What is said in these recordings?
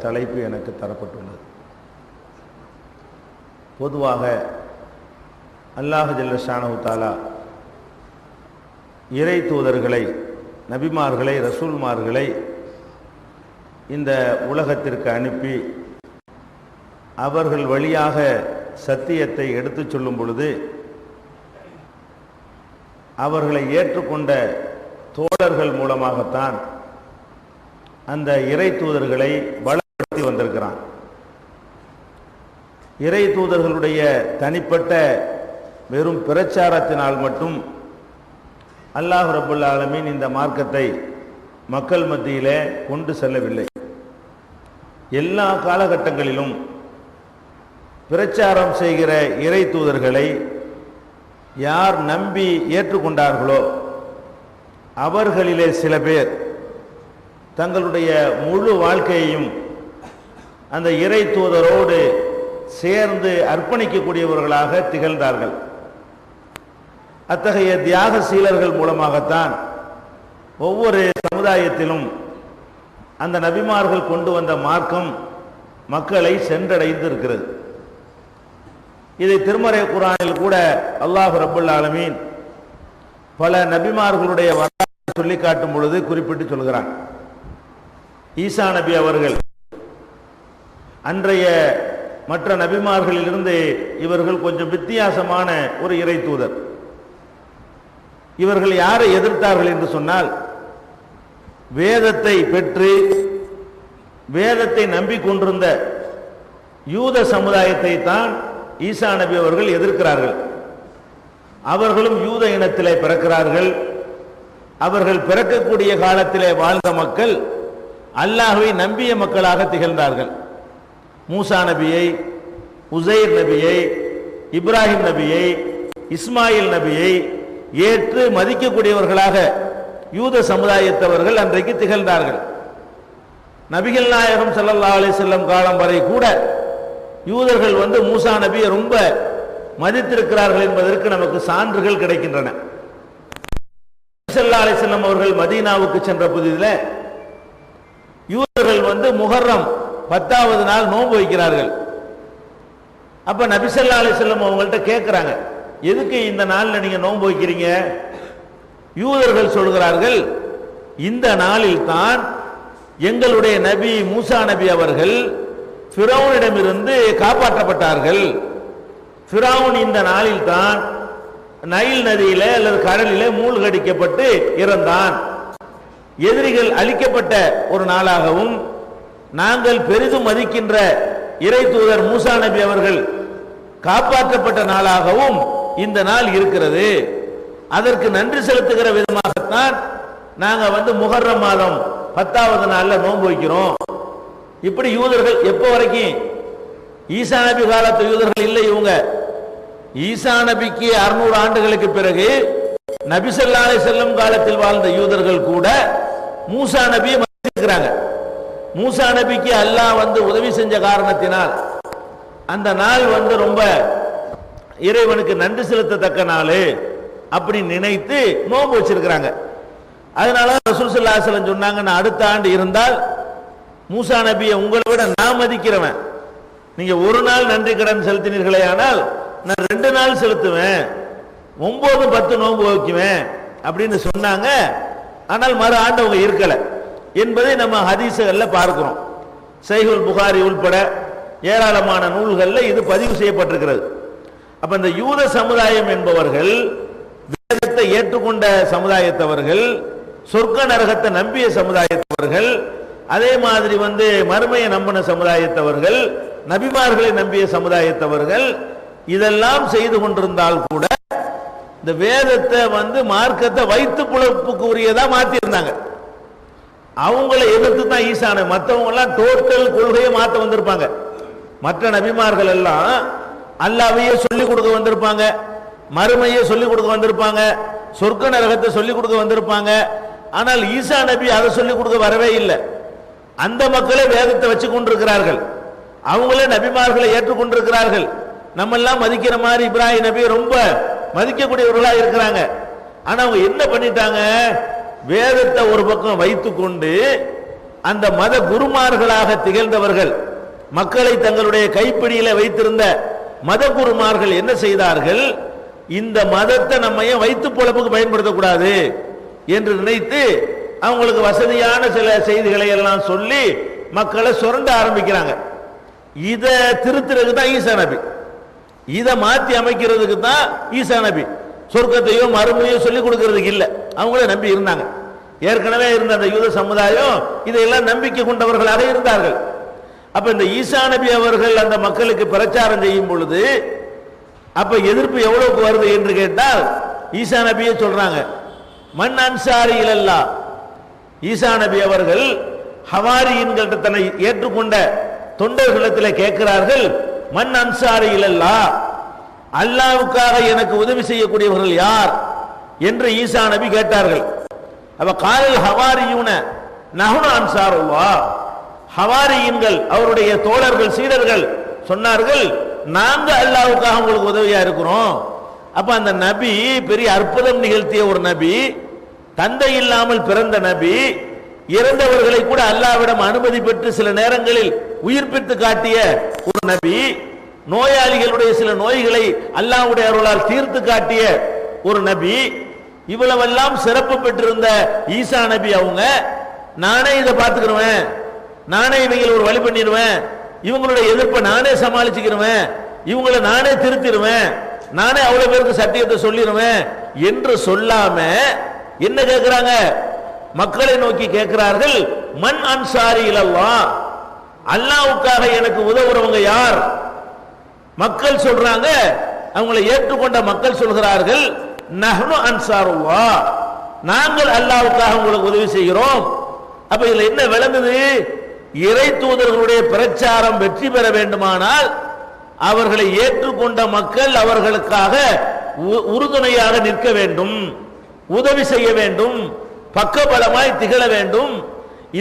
தலைப்பு எனக்கு தரப்பட்டுள்ளது. பொதுவாக அல்லாஹ் ஜல்ல ஷானஹு தஆலா இறை தூதர்களை, நபிமார்களை, ரசூல்மார்களை இந்த உலகத்திற்கு அனுப்பி அவர்கள் வழியாக சத்தியத்தை எடுத்துச் சொல்லும் பொழுது அவர்களை ஏற்றுக்கொண்ட தோழர்கள் மூலமாகத்தான் அந்த இறை தூதர்களை பலப்படுத்தி வந்திருக்கிறான். இறை தூதர்களுடைய தனிப்பட்ட வெறும் பிரச்சாரத்தினால் மட்டும் அல்லாஹ் ரப்புல் ஆலமீன் இந்த மார்க்கத்தை மக்கள் மத்தியிலே கொண்டு செல்லவில்லை. எல்லா காலகட்டங்களிலும் பிரச்சாரம் செய்கிற இறை தூதர்களை யார் நம்பி ஏற்றுக்கொண்டார்களோ அவர்களிலே சில பேர் தங்களுடைய முழு வாழ்க்கையையும் அந்த இறை தூதரோடு சேர்ந்து அர்ப்பணிக்கக்கூடியவர்களாக திகழ்ந்தார்கள். அத்தகைய தியாகசீலர்கள் மூலமாகத்தான் ஒவ்வொரு சமுதாயத்திலும் அந்த நபிமார்கள் கொண்டு வந்த மார்க்கம் மக்களை சென்றடைந்து இருக்கிறது. இதை திருமறை குர்ஆனில் கூட அல்லாஹ் ரப்புல் ஆலமீன் பல நபிமார்களுடைய வரலாற்றை சொல்லி காட்டும் பொழுது குறிப்பிட்டு சொல்கிறான். ஈசா நபி அவர்கள் அன்றைய மற்ற நபிமார்களிலிருந்து இவர்கள் கொஞ்சம் வித்தியாசமான ஒரு இறை தூதர். இவர்கள் யாரை எதிர்த்தார்கள் என்று சொன்னால், வேதத்தை பெற்று வேதத்தை நம்பிக்கொண்டிருந்த யூத சமுதாயத்தை தான் ஈசா நபி அவர்கள் எதிர்க்கிறார்கள். அவர்களும் யூத இனத்திலே பிறக்கிறார்கள். அவர்கள் பிறக்கக்கூடிய காலத்திலே வாழ்ந்த மக்கள் அல்லாஹ்வை நம்பிய மக்களாக திகழ்ந்தார்கள். மூசா நபியை, உசைர் நபியை, இப்ராஹிம் நபியை, இஸ்மாயில் நபியை ஏற்று மதிக்கக்கூடியவர்களாக யூத சமுதாயத்தவர்கள் அன்றைக்கு திகழ்ந்தார்கள். நபிகள் நாயகம் ஸல்லல்லாஹு அலைஹி வஸல்லம் காலம் வரை கூட யூதர்கள் மூசா நபியை ரொம்ப மதித்திருக்கிறார்கள் என்பதற்கு நமக்கு சான்றுகள் கிடைக்கின்றன. ஸல்லல்லாஹு அலைஹி வஸல்லம் அவர்கள் மதீனாவுக்கு சென்ற புதிதில் யூதர்கள் முஹர்ரம் 10வது நாள் நோன்பு வைக்கிறார்கள். அப்ப நபி ஸல்லல்லாஹு அலைஹி வஸல்லம் அவங்கள்ட்ட கேட்கிறாங்க, எதுக்கு இந்த நாளில் நீங்க நோன்பு வைக்கிறீங்க? யூதர்கள் சொல்கிறார்கள், இந்த நாளில் தான் எங்களுடைய நபி மூசா நபி அவர்கள் ஃபிரௌனிடமிருந்து காப்பாற்றப்பட்டார்கள். ஃபிரௌன் இந்த நாளில் தான் நைல் நதியிலே அல்லது கடலிலே மூழ்கடிக்கப்பட்டு இறந்தான். எதிரிகள் அழிக்கப்பட்ட ஒரு நாளாகவும் நாங்கள் பெரிதும் மதிக்கின்ற இறை தூதர் மூசா நபி அவர்கள் காப்பாற்றப்பட்ட நாளாகவும் இந்த நாள் இருக்கிறது. அதற்கு நன்றி செலுத்துகிற விதமாகத்தான் நாங்க முஹர்ரம் மாதம் 10வது நாள்ல நோன்பு வைக்கிறோம். இப்படி யூதர்கள் எப்போ வரைக்கும்? ஈசா நபி காலத்து யூதர்கள் இல்லை இவங்க. ஈசா நபிக்கு 600 ஆண்டுகளுக்கு பிறகு நபி ஸல்லல்லாஹு அலைஹி வஸல்லம் காலத்தில் வாழ்ந்த யூதர்கள் கூட மூசா நபியை மதிக்கிறாங்க. மூசா நபிக்கு அல்லாஹ் உதவி செஞ்ச காரணத்தினால் அந்த நாள் ரொம்ப இறைவனுக்கு நன்றி செலுத்தத்தக்க நாள் அப்படி நினைத்து நோன்பு வச்சிருக்கிறாங்க. அதனால ரசூல் ஸல்லல்லாஹு அலைஹி வஸல்லம் சொன்னாங்க, நான் அடுத்த ஆண்டு இருந்தால் மூசா நபியை உங்களை விட நான் மதிக்கிறவன். நீங்க ஒரு நாள் நன்றி கடன் செலுத்தினீர்களே ஆனால் நான் 2 நாள் செலுத்துவேன், 9, 10 நோன்பு வைக்குவேன் அப்படின்னு சொன்னாங்க. ஆனால் மறு ஆண்டு அவங்க இருக்கல என்பதை நம்ம ஹதீஸ்கள்ல பார்க்கிறோம். சஹீஹுல் புகாரி உள்பட ஏராளமான நூல்களில் இது பதிவு செய்யப்பட்டிருக்கிறது. அப்ப இந்த யூத சமுதாயம் என்பவர்கள் வேதத்தை ஏற்றுக்கொண்ட சமுதாயத்தவர்கள், சொர்க்க நரகத்தை நம்பிய சமுதாயத்தவர்கள், அதே மாதிரி மறுமையை நம்பின சமுதாயத்தவர்கள், நபிமார்களை நம்பிய சமுதாயத்தவர்கள் இதெல்லாம் செய்து கொண்டிருந்தால் கூட இந்த வேதத்தை மார்க்கத்தை வைத்து புலப்புக்கு உரியதா மாத்தி இருந்தாங்க. அவங்களை எதிர்த்து தான் ஈசான, மற்றவங்க எல்லாம் டோட்டல் கொள்கையை மாத்த வந்திருப்பாங்க. மற்ற நபிமார்கள் எல்லாம் அல்லாஹ்வையே சொல்லிக் கொடுக்க வந்திருப்பாங்க, மறுமையை சொல்லிக் கொடுக்க வந்திருப்பாங்க, சொர்க்க நரகத்தை சொல்லிக் கொடுக்க வந்திருப்பாங்க. ஆனால் ஈசா நபி அதை சொல்லிக் கொடுக்க வரவே இல்லை. அந்த மக்களே வேதத்தை வச்சு கொண்டிருக்கிறார்கள், அவங்களே நபிமார்களை ஏற்றுக்கொண்டிருக்கிறார்கள். நம்ம எல்லாம் மதிக்கிற மாதிரி இப்ராஹிம் நபி ரொம்ப மதிக்கக்கூடியவர்களா இருக்கிறாங்க. ஆனா அவங்க என்ன பண்ணிட்டாங்க? வேதத்தை ஒரு பக்கம் வைத்துக்கொண்டு அந்த மத குருமார்களாக திகழ்ந்தவர்கள், மக்களை தங்களுடைய கைப்பிடியில வைத்திருந்த மத குருமார்கள் என்ன செய்தார்கள்? இந்த மதத்தை நம்ம ஏன் வைத்து பொழப்புக்கு பயன்படுத்தக்கூடாது என்று நினைத்து அவங்களுக்கு வசதியான சில செய்திகளை எல்லாம் சொல்லி மக்களை சுரண்ட ஆரம்பிக்கிறாங்க. இதை திருத்துறதுக்கு தான் ஈசா நபி, இதை மாற்றி அமைக்கிறதுக்கு தான் ஈசா நபி. சொர்க்கத்தையோ மறுமையோ சொல்லிக் கொடுக்கறதுக்கு இல்லை. அவங்களே நம்பி இருந்தாங்க. ஏற்கனவே இருந்த அந்த யூத சமுதாயம் இதையெல்லாம் நம்பிக்கை கொண்டவர்களாக இருந்தார்கள். அப்ப இந்த ஈசா நபி அவர்கள் அந்த மக்களுக்கு பிரச்சாரம் செய்யும் பொழுது அப்ப எதிர்ப்பு எவ்வளவுக்கு வருது என்று கேட்டால், ஈசா நபியே சொல்றாங்க, மன் அன்சாரி இலல்லாஹ். ஈசா நபி அவர்கள் ஹவாரியின்கிட்ட தன்னை ஏற்றுக்கொண்ட தொண்டர்களிடத்தில் கேட்கிறார்கள், மன் அன்சாரி இலல்லாஹ், அல்லாஹ்வுக்காக எனக்கு உதவி செய்யக்கூடியவர்கள் யார் என்று ஈசா நபி கேட்டார்கள். அப்ப காலில் ஹவாரியூன நஹ்னு அன்சாருல்லாஹ், ஹவாரியின்கள் அவருடைய தோழர்கள் சீடர்கள் சொன்னார்கள், நாங்க அல்லாஹ்வுக்காக உங்களுக்கு உதவியா இருக்கிறோம். அப்ப அந்த நபி பெரிய அற்புதம் நிகழ்த்திய ஒரு நபி, தந்தை இல்லாமல் பிறந்த நபி, இறந்தவர்களை கூட அல்லாஹ்விடம் அனுமதி பெற்று சில நேரங்களில் உயிர்ப்பித்து காட்டிய ஒரு நபி, நோயாளிகளுடைய சில நோய்களை அல்லாஹ்வுடைய அருளால் தீர்த்து காட்டிய ஒரு நபி, இவ்வளவெல்லாம் சிறப்பு பெற்றிருந்த ஈசா நபி அவங்க, நானே இதை பார்த்துக்கிறேன், நானே இவங்களை ஒரு வழி பண்ணிடுவேன், இவங்களுடைய எதிர்ப்பை நானே சமாளிச்சுக்கிறேன், இவங்களை நானே திருத்திடுவேன், நானே அவ்வளவு பேருக்கு சத்தியத்தை சொல்லிடுவேன் என்று சொல்லாம என்ன கேட்கிறாங்க? மக்களை நோக்கி கேட்கிறார்கள், மன் அன்சாரி இலல்லாஹ், அல்லாஹ்வுக்காக எனக்கு உதவுறவங்க யார்? மக்கள் சொல்றாங்க, அவங்களை ஏற்றுக்கொண்ட மக்கள் சொல்கிறார்கள், நஹ்னு அன்சாருல்லாஹ், நாங்கள் அல்லாஹ்வுக்காக உங்களுக்கு உதவி செய்கிறோம். அப்ப இதுல என்ன விளங்குது? இறை தூதர்களுடைய பிரச்சாரம் வெற்றி பெற வேண்டுமானால் அவர்களை ஏற்றுக்கொண்ட மக்கள் அவர்களுக்காக உறுதுணையாக நிற்க வேண்டும், உதவி செய்ய வேண்டும், பக்கபலமாய் திகழ வேண்டும்.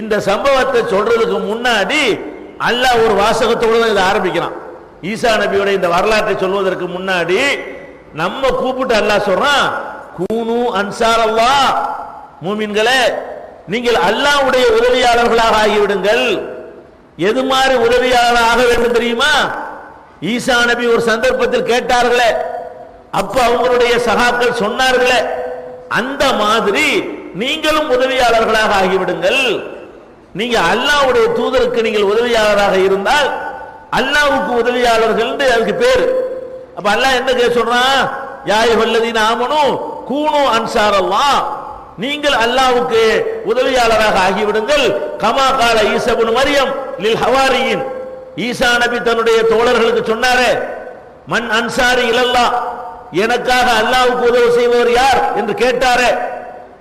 இந்த சம்பவத்தை சொல்றதுக்கு முன்னாடி அல்லாஹ் ஒரு வாசகத்தோடு இதை ஆரம்பிக்கிறான். ஈசா நபியோட இந்த வரலாற்றை சொல்வதற்கு முன்னாடி நம்ம கூப்பிட்டு அல்லாஹ் சொல்றான், கூனு அன்சார் அல்லாஹ், மூமின்களே நீங்கள் அல்லாஹ்வுடைய உதவியாளர்களாக ஆகிவிடுங்கள். எது மாதிரி உதவியாளர் ஆக வேண்டும் தெரியுமா? ஈசா நபி ஒரு சந்தர்ப்பத்தில் கேட்டார்களே, அப்ப அவங்களுடைய சகாக்கள் சொன்னார்களே, அந்த மாதிரி நீங்களும் உதவியாளர்களாக ஆகிவிடுங்கள். நீங்க அல்லாஹ்வுடைய தூதருக்கு நீங்கள் உதவியாளராக இருந்தால் அல்லாஹ்வுக்கு உதவியாளர்கள் அதுக்கு பேரு. அப்ப அல்லாஹ் என்ன சொல்றான்? யா அய்யுஹல்லதீன ஆமனூ கூனு அன்சாரல்லாஹ், நீங்கள் அல்லாஹ்வுக்கு உதவியாளராக ஆகிவிடுங்கள். கமா கால ஈசா இப்னு மரியம் லில் ஹவாரியின், ஈசா நபி தன்னுடைய தோழர்களுக்கு சொன்னாரே, மன் அன்சாரி இலல்லாஹ், எனக்காக அல்லாஹ்வுக்கு உதவி செய்பவர் யார் என்று கேட்டாரே,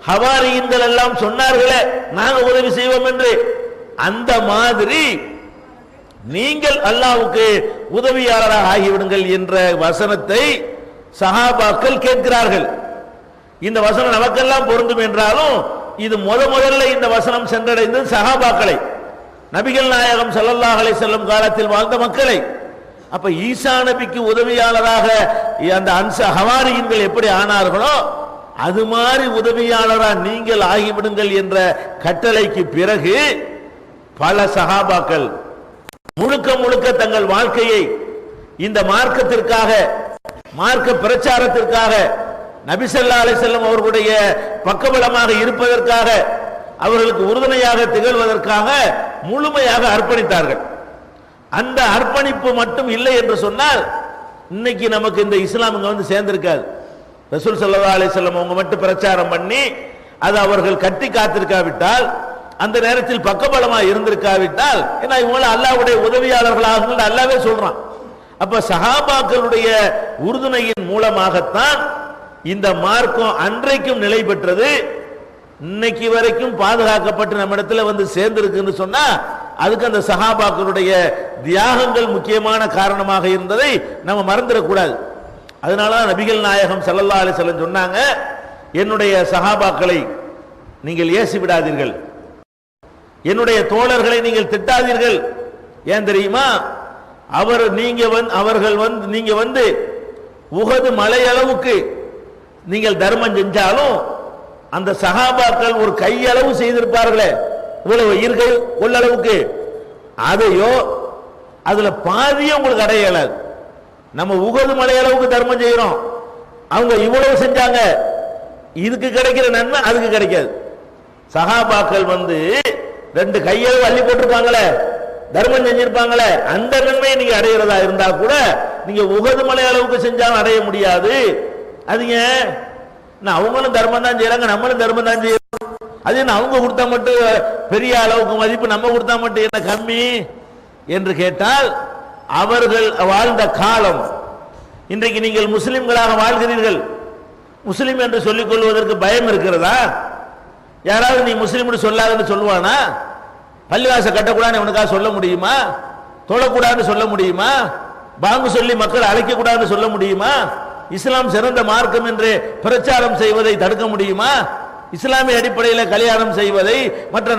ஹவாரியின்கள் எல்லாம் சொன்னார்களே நாங்க உதவி செய்வோம் என்று. அந்த மாதிரி நீங்கள் அல்லாஹ்வுக்கு உதவியாளராக ஆகிவிடுங்கள் என்ற வசனத்தை சஹாபாக்கள் கேட்கிறார்கள். இந்த வசனம் நமக்கெல்லாம் பொருந்தும் என்றாலும் இது முதல்ல இந்த வசனம் சென்றடைந்தது சஹாபாக்களை, நபிகள் நாயகம் ஸல்லல்லாஹு அலைஹி வஸல்லம் காலத்தில் வாழ்ந்த மக்களை. அப்ப ஈசா நபிக்கு உதவியாளராக அந்த ஹவாரியின்கள் எப்படி ஆனார்களோ அது மாதிரி உதவியாளரா நீங்கள் ஆகிவிடுங்கள் என்ற கட்டளைக்கு பிறகு பல சஹாபாக்கள் முழுக்க முழுக்க தங்கள் வாழ்க்கையை இந்த மார்க்கத்திற்காக, மார்க்க பிரச்சாரத்திற்காக, நபி ஸல்லல்லாஹு அலைஹி வஸல்லம் அவர்களுடைய பக்கபலமாக இருப்பதற்காக, அவர்களுக்கு உறுதுணையாக திகழ்வதற்காக முழுமையாக அர்ப்பணித்தார்கள். அந்த அர்ப்பணிப்பு மட்டும் இல்லை என்று சொன்னால் இன்னைக்கு நமக்கு இந்த இஸ்லாம் இங்க வந்து சேர்ந்திருக்காது. ரசூல் ஸல்லல்லாஹு அலைஹி வஸல்லம் அவங்க மட்டும் பிரச்சாரம் பண்ணி அது அவர்கள் கட்டி காத்திருக்காவிட்டால், அந்த நேரத்தில் பக்கபலமா இருந்திருக்காவிட்டால், ஏன்னா இவங்க அல்லாஹ்வுடைய உதவியாளர்களாக அல்லாஹ்வே சொல்றான். அப்ப சஹாபாக்களுடைய உறுதுணையின் மூலமாகத்தான் இந்த மார்க்கம் அன்றைக்கும் நிலை பெற்றது, இன்னைக்கு வரைக்கும் பாதுகாக்கப்பட்டு நம்ம இடத்துல வந்து சேர்ந்திருக்குன்னு சொன்னா அதுக்கு அந்த சஹாபாக்களுடைய தியாகங்கள் முக்கியமான காரணமாக இருந்ததை நம்ம மறந்துடக்கூடாது. அதனாலதான் நபிகள் நாயகம் ஸல்லல்லாஹு அலைஹி வஸல்லம் சொன்னாங்க, என்னுடைய சஹாபாக்களை நீங்கள் ஏசி விடாதீர்கள், என்னுடைய தோழர்களை நீங்கள் திட்டாதீர்கள். ஏன் தெரியுமா? நீங்க வந்து உஹது மலை அளவுக்கு நீங்கள் தர்மம் செஞ்சாலும் அந்த சஹாபாக்கள் ஒரு கையளவு செய்திருப்பார்களே, இவ்வளவு இருக்கை கொள்ளளவுக்கு, அதையோ அதுல பாதியும் உங்களுக்கு அடைய இயலாது. நம்ம உகது மலை அளவுக்கு தர்மம் செய்யறோம், அவங்க இவ்வளவு செஞ்சாங்க, இதுக்கு கிடைக்கிற நன்மை அதுக்கு கிடைக்காது. சஹாபாக்கள் ரெண்டு கையளவு அள்ளி போட்டிருப்பாங்களே, தர்மம் செஞ்சிருப்பாங்களே, அந்த நன்மையை நீங்க அடைகிறதா இருந்தா கூட நீங்க உகது மலை அளவுக்கு செஞ்சாலும் அடைய முடியாது. அதுங்க அவங்களும் தர்மம் தான் செய்யறாங்க, நம்மளும் தர்மம் தான் செய்யறோம். அது என்ன அவங்க கொடுத்தா மட்டும் பெரிய அளவுக்கு மதிப்பு, நம்ம கொடுத்தா மட்டும் என்ன கம்மி என்று கேட்டால், அவர்கள் வாழ்ந்த காலம், இன்றைக்கு நீங்கள் முஸ்லிம்களாக வாழ்கிறீர்கள், முஸ்லிம் என்று சொல்லிக் கொள்வதற்கு பயம் இருக்கிறதா? யாராவது நீ முஸ்லிம் சொல்லாதுன்னு சொல்லுவானா? பள்ளிவாச கட்டக்கூடாதுன்னு அவனுக்காக சொல்ல முடியுமா? தொழக்கூடாதுன்னு சொல்ல முடியுமா? பாங்கு சொல்லி மக்கள் அழைக்க கூடாதுன்னு சொல்ல முடியுமா? இஸ்லாம் சிறந்த மார்க்கம் என்று பிரச்சாரம் செய்வதை தடுக்க முடியுமா? இஸ்லாமிய அடிப்படையில் கல்யாணம் செய்வதை, மற்ற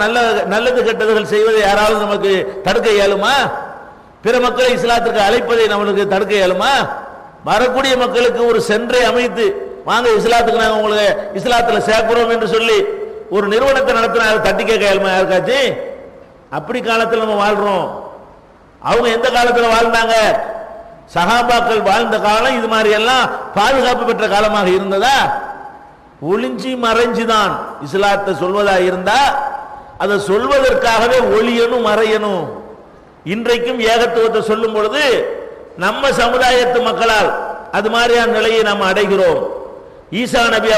நல்லது கெட்டதுகள் செய்வதை யாராவது நமக்கு தடுக்க இயலுமா? பிற மக்களை இஸ்லாத்திற்கு அழைப்பதை நம்மளுக்கு தடுக்க இயலுமா? வரக்கூடிய மக்களுக்கு ஒரு சென்றை அமைத்து, வாங்க இஸ்லாத்துக்கு நாங்கள் உங்களுக்கு இஸ்லாத்தில் சேர்க்கிறோம் என்று சொல்லி ஒரு நிறுவனத்தை நடத்தினா தட்டி கேட்க இயலுமா யாருக்காச்சு? அப்படி காலத்தில் நம்ம வாழ்றோம். அவங்க எந்த காலத்தில் வாழ்ந்தாங்க? சஹாபாக்கள் வாழ்ந்த காலம் இது மாதிரி எல்லாம் பாதுகாப்பு பெற்ற காலமாக இருந்ததா? ஒளிஞ்சி மறைஞ்சுதான் இஸ்லாத்தை சொல்வதா இருந்தா அதை சொல்வதற்காகவே ஒளியனும் மறையணும். இன்றைக்கும் ஏகத்துவத்தை சொல்லும் பொழுது நம்ம சமுதாயத்து மக்களால் அது மாதிரியான நிலையை நாம் அடைகிறோம். ஈசா நபி